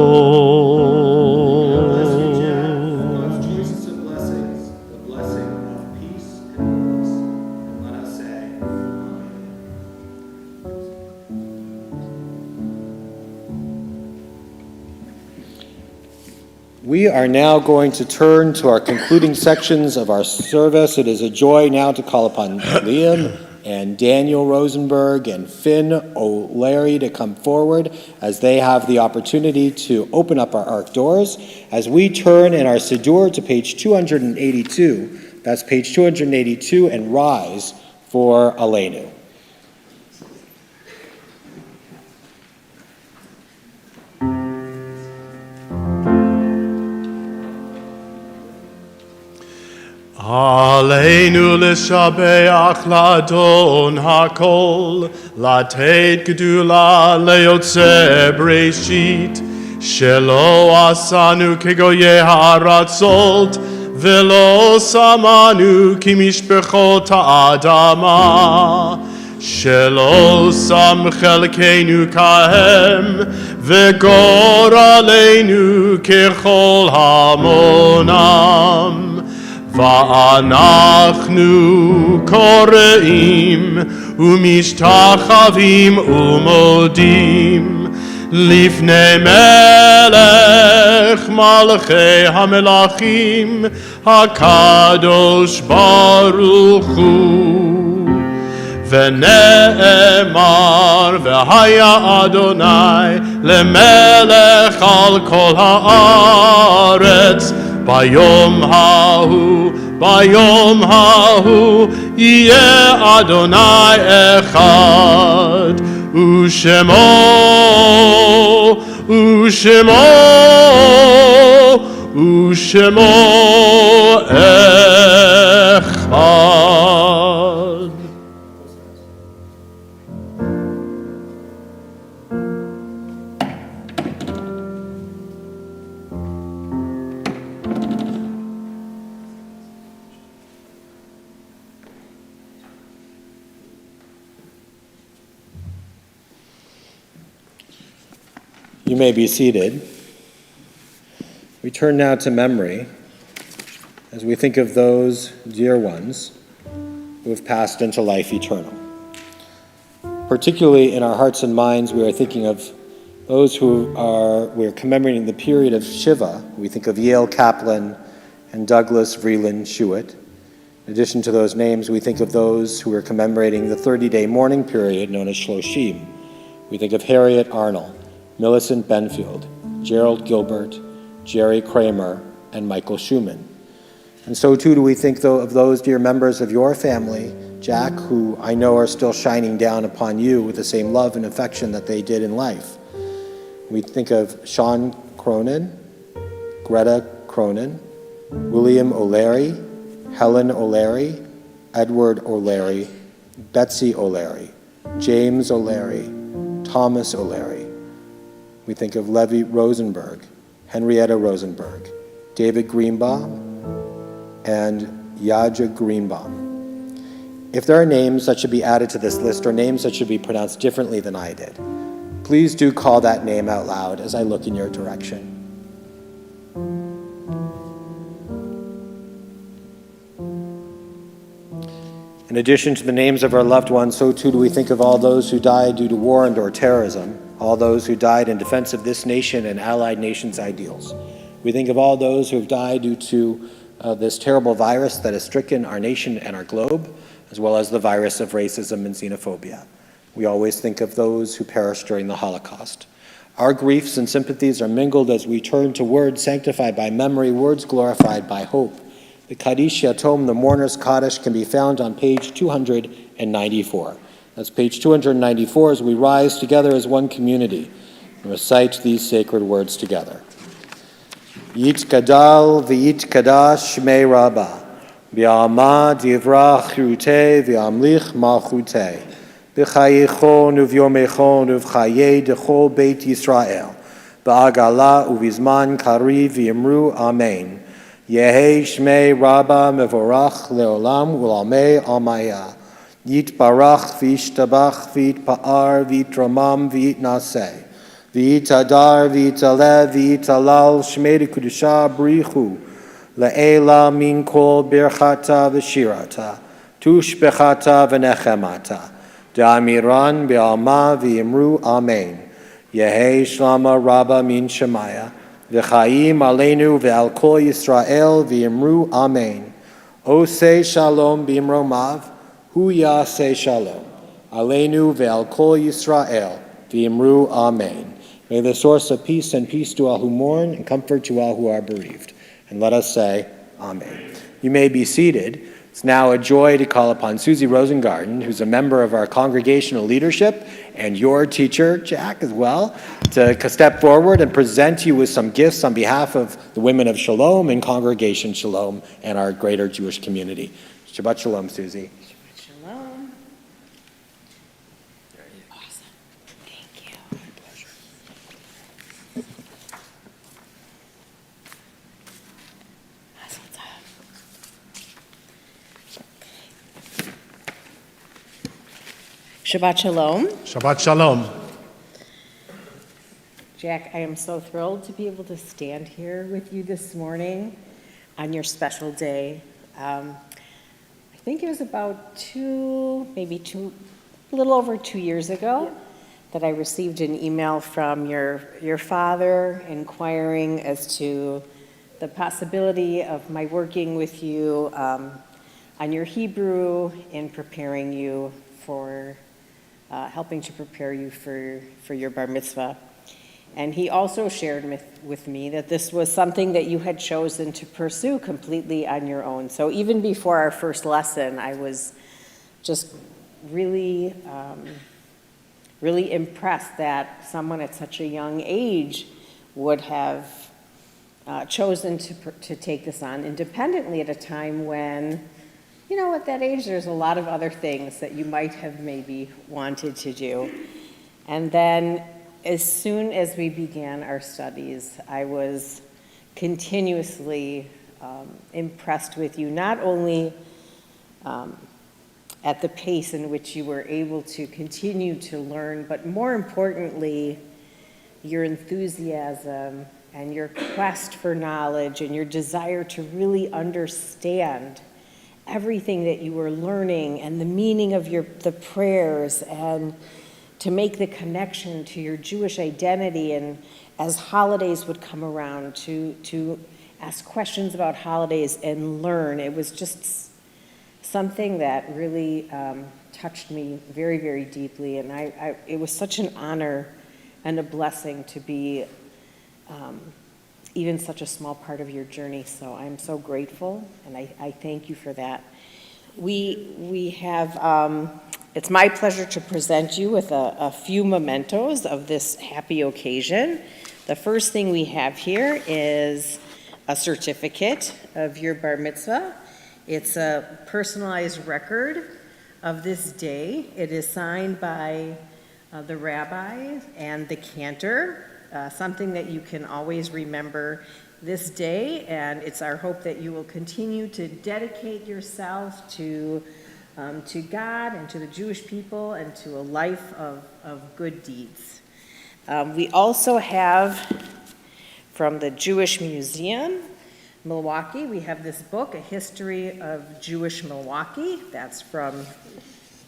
S1: God's choicest of blessings, the blessing of peace and peace. And let us say, We are now going to turn to our concluding sections of our service. It is a joy now to call upon Liam and Daniel Rosenberg and Finn O'Leary to come forward as they have the opportunity to open up our ark doors. As we turn in our Siddur to page 282, that's page 282, and rise for Aleinu.
S2: Aleinu l'shabeach l'adon hakol, latet gedula le'yotze breshit, shelo asanu kegoye haratzot, velo samanu kimishpechot ha'adama, shelo sam chelkeinu kahem, vegor aleinu kechol hamonam. ואנחנו קוראים ומשתחווים ומודים לפני מלך מלכי המלכים הקדוש ברוך הוא. ונאמר והיה אדוני למלך על כל הארץ ביום ההוא יהיה אדוני אחד ושמו אחד.
S1: You may be seated. We turn now to memory as we think of those dear ones who have passed into life eternal. Particularly in our hearts and minds, we are thinking of those we're commemorating the period of Shiva. We think of Yale Kaplan and Douglas Vreeland Schuett. In addition to those names, we think of those who are commemorating the 30-day mourning period known as Shloshim. We think of Harriet Arnold, Millicent Benfield, Gerald Gilbert, Jerry Kramer, and Michael Schumann. And so too do we think of those dear members of your family Jack, who I know are still shining down upon you with the same love and affection that they did in life. We think of Sean Cronin, Greta Cronin, William O'Leary, Helen O'Leary, Edward O'Leary, Betsy O'Leary, James O'Leary, Thomas O'Leary. We think of Levi Rosenberg, Henrietta Rosenberg, David Greenbaum, and Yaja Greenbaum. If there are names that should be added to this list or names that should be pronounced differently than I did, please do call that name out loud as I look in your direction. In addition to the names of our loved ones, so too do we think of all those who died due to war and/or terrorism, all those who died in defense of this nation and allied nations' ideals. We think of all those who have died due to this terrible virus that has stricken our nation and our globe, as well as the virus of racism and xenophobia. We always think of those who perished during the Holocaust. Our griefs and sympathies are mingled as we turn to words sanctified by memory, words glorified by hope. The Kaddish Yatom, the Mourner's Kaddish, can be found on page 294. That's page 294 as we rise together as one community and recite these sacred words together. Yit Gadal v'yit Kadash Shmei Rabbah, v'yama divrach chirutei v'yamlich malchutei, v'chayechon uv'yomechon uv'chayei dechol Beit Yisrael, v'agala uv'izman kariv v'yimru Amen. Yehi Shmei Rabba Mevorach Leolam Ulamei Almaya. Yit Barach V'Yishtabach V'Yitpa'ar V'Yitramam V'Yitnaseh. V'Yitadar V'Yitaleh V'Yitalal Shmei Kedusha Brichu. Le'ela Min Kol Birchata V'Shirata. Tushbechata V'Nechemata. Da'amiran B'Alma V'Yimru Amen. Yehi Shlama Rabba Min Shemaya. V'chaim aleinu ve'al kol Yisrael v'yimru Amen. Osei shalom b'imromav, hu yaseh shalom. Aleinu ve'al kol Yisrael v'yimru Amen. May the source of peace send peace to all who mourn and comfort to all who are bereaved. And let us say, Amen. You may be seated. It's now a joy to call upon Susie Rosengarten, who's a member of our congregational leadership, and your teacher, Jack, as well, to step forward and present you with some gifts on behalf of the women of Shalom and Congregation Shalom and our greater Jewish community. Shabbat Shalom, Susie.
S5: Shabbat Shalom. Awesome. Thank you.
S1: My pleasure.
S5: That's what's up. Shabbat Shalom.
S2: Shabbat Shalom.
S5: Jack, I am so thrilled to be able to stand here with you this morning on your special day. I think it was about a little over 2 years ago that I received an email from your father inquiring as to the possibility of my working with you on your Hebrew in preparing you for helping to prepare you for your bar mitzvah. And he also shared with me that this was something that you had chosen to pursue completely on your own. So even before our first lesson, I was just really, really impressed that someone at such a young age would have chosen to take this on independently at a time when, you know, at that age, there's a lot of other things that you might have maybe wanted to do. And then as soon as we began our studies, I was continuously impressed with you, not only at the pace in which you were able to continue to learn, but more importantly, your enthusiasm and your quest for knowledge and your desire to really understand everything that you were learning and the meaning of the prayers, and to make the connection to your Jewish identity, and as holidays would come around, to ask questions about holidays and learn. It was just something that really touched me very, very deeply, and it was such an honor and a blessing to be even such a small part of your journey. So I'm so grateful, and I thank you for that. We have, it's my pleasure to present you with a few mementos of this happy occasion. The first thing we have here is a certificate of your bar mitzvah. It's a personalized record of this day. It is signed by the rabbi and the cantor, something that you can always remember this day, and it's our hope that you will continue to dedicate yourself to God and to the Jewish people and to a life of good deeds. We also have from the Jewish Museum, Milwaukee, we have this book, A History of Jewish Milwaukee. That's from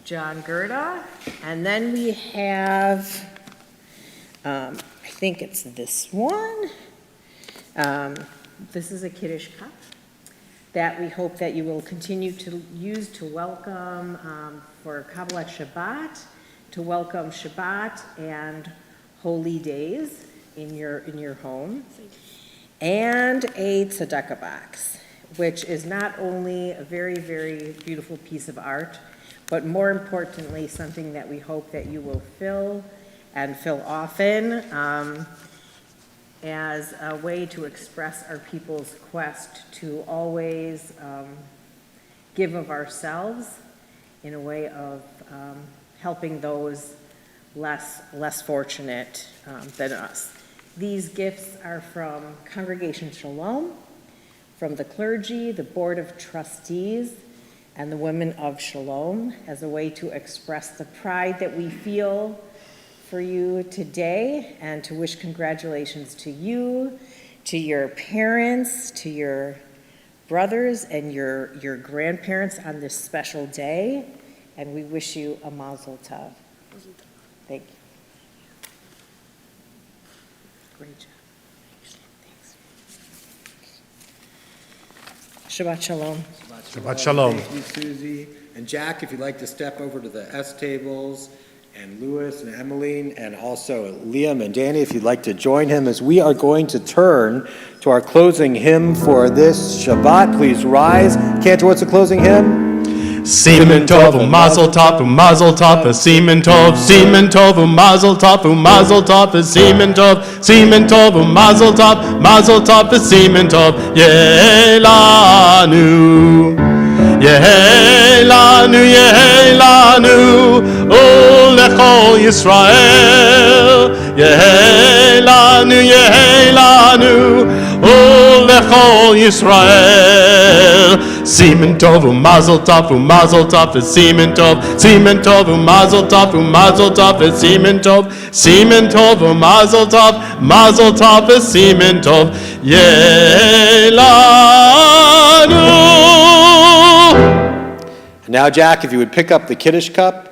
S5: John Gerda. And then we have, I think it's this one. This is a Kiddush cup that we hope that you will continue to use to welcome for Kabbalat Shabbat, to welcome Shabbat and holy days in your home. And a tzedakah box, which is not only a very, very beautiful piece of art, but more importantly, something that we hope that you will fill and fill often as a way to express our people's quest to always give of ourselves in a way of helping those less fortunate than us. These gifts are from Congregation Shalom, from the clergy, the Board of Trustees, and the Women of Shalom as a way to express the pride that we feel for you today and to wish congratulations to you, to your parents, to your brothers and your grandparents on this special day, and we wish you a mazel tov. Thank you. Great job. Thanks. Shabbat Shalom.
S2: Shabbat Shalom.
S1: Thank you, Susie. And Jack, if you'd like to step over to the S tables, and Louis and Emmeline, and also Liam and Danny, if you'd like to join him, as we are going to turn to our closing hymn for this Shabbat. Please rise. Cantor, what's the closing hymn?
S2: Semen tov u'mazel tov u'mazel tov semen tov u'mazel tov u'mazel tov semen tov u'mazel tov mazel tov semen tov Yehelanu Lechol Yisrael Yehelanu Lechol Yisrael Semen tov u'mazel tov semen tov u'mazel tov semen tov u'mazel tov mazel tov semen tov Yehelanu.
S1: Now, Jack, if you would pick up the Kiddush cup.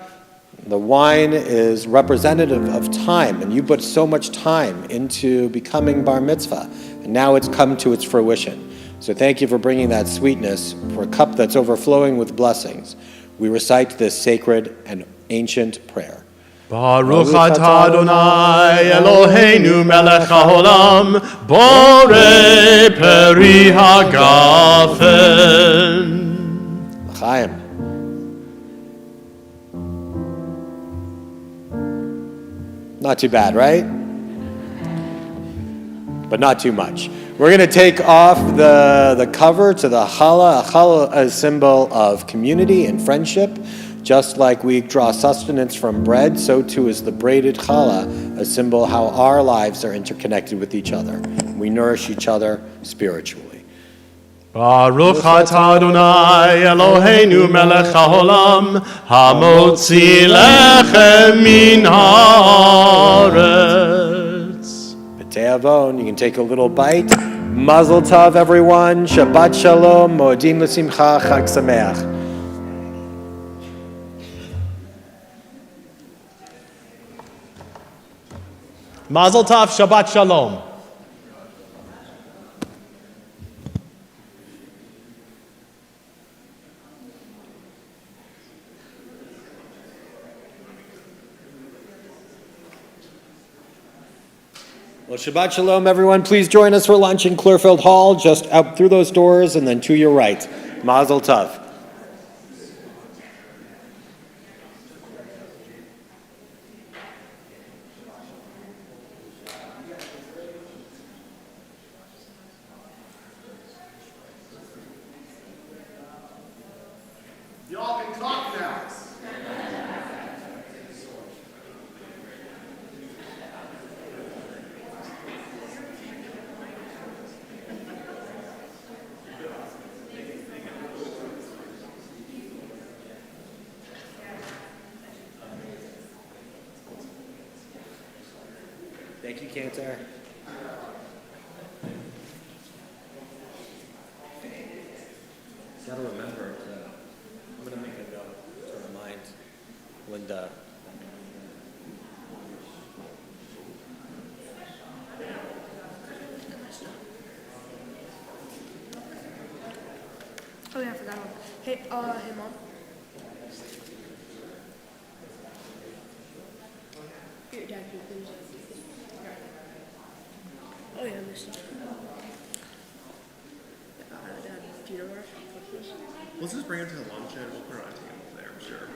S1: The wine is representative of time, and you put so much time into becoming bar mitzvah, and now it's come to its fruition. So thank you for bringing that sweetness for a cup that's overflowing with blessings. We recite this sacred and ancient prayer.
S2: Baruch atah Adonai Eloheinu melech haolam borei peri hagafen.
S1: L'chaim. Not too bad, right? But not too much. We're going to take off the cover to the challah. A challah is a symbol of community and friendship. Just like we draw sustenance from bread, so too is the braided challah, a symbol how our lives are interconnected with each other. We nourish each other spiritually.
S2: Baruch atah Adonai Eloheinu melech haolam hamotzi lechem min haaretz.
S1: B'te'avon, you can take a little bite. Mazel tov, everyone. Shabbat shalom. Moedim l'simcha. Chag sameach.
S2: Mazel tov, Shabbat Shalom.
S1: Well, Shabbat Shalom, everyone. Please join us for lunch in Clearfield Hall, just out through those doors and then to your right. Mazel tov. Thank you, Cantor. Gotta remember to, I'm gonna make a note to remind Linda.
S3: Oh yeah, I forgot one. Hey, Mom. Here, Dad, can you please? Oh yeah, I missed it. Dad, do you know where?
S2: Let's just bring it to lunch and we'll put it on table there, I'm sure.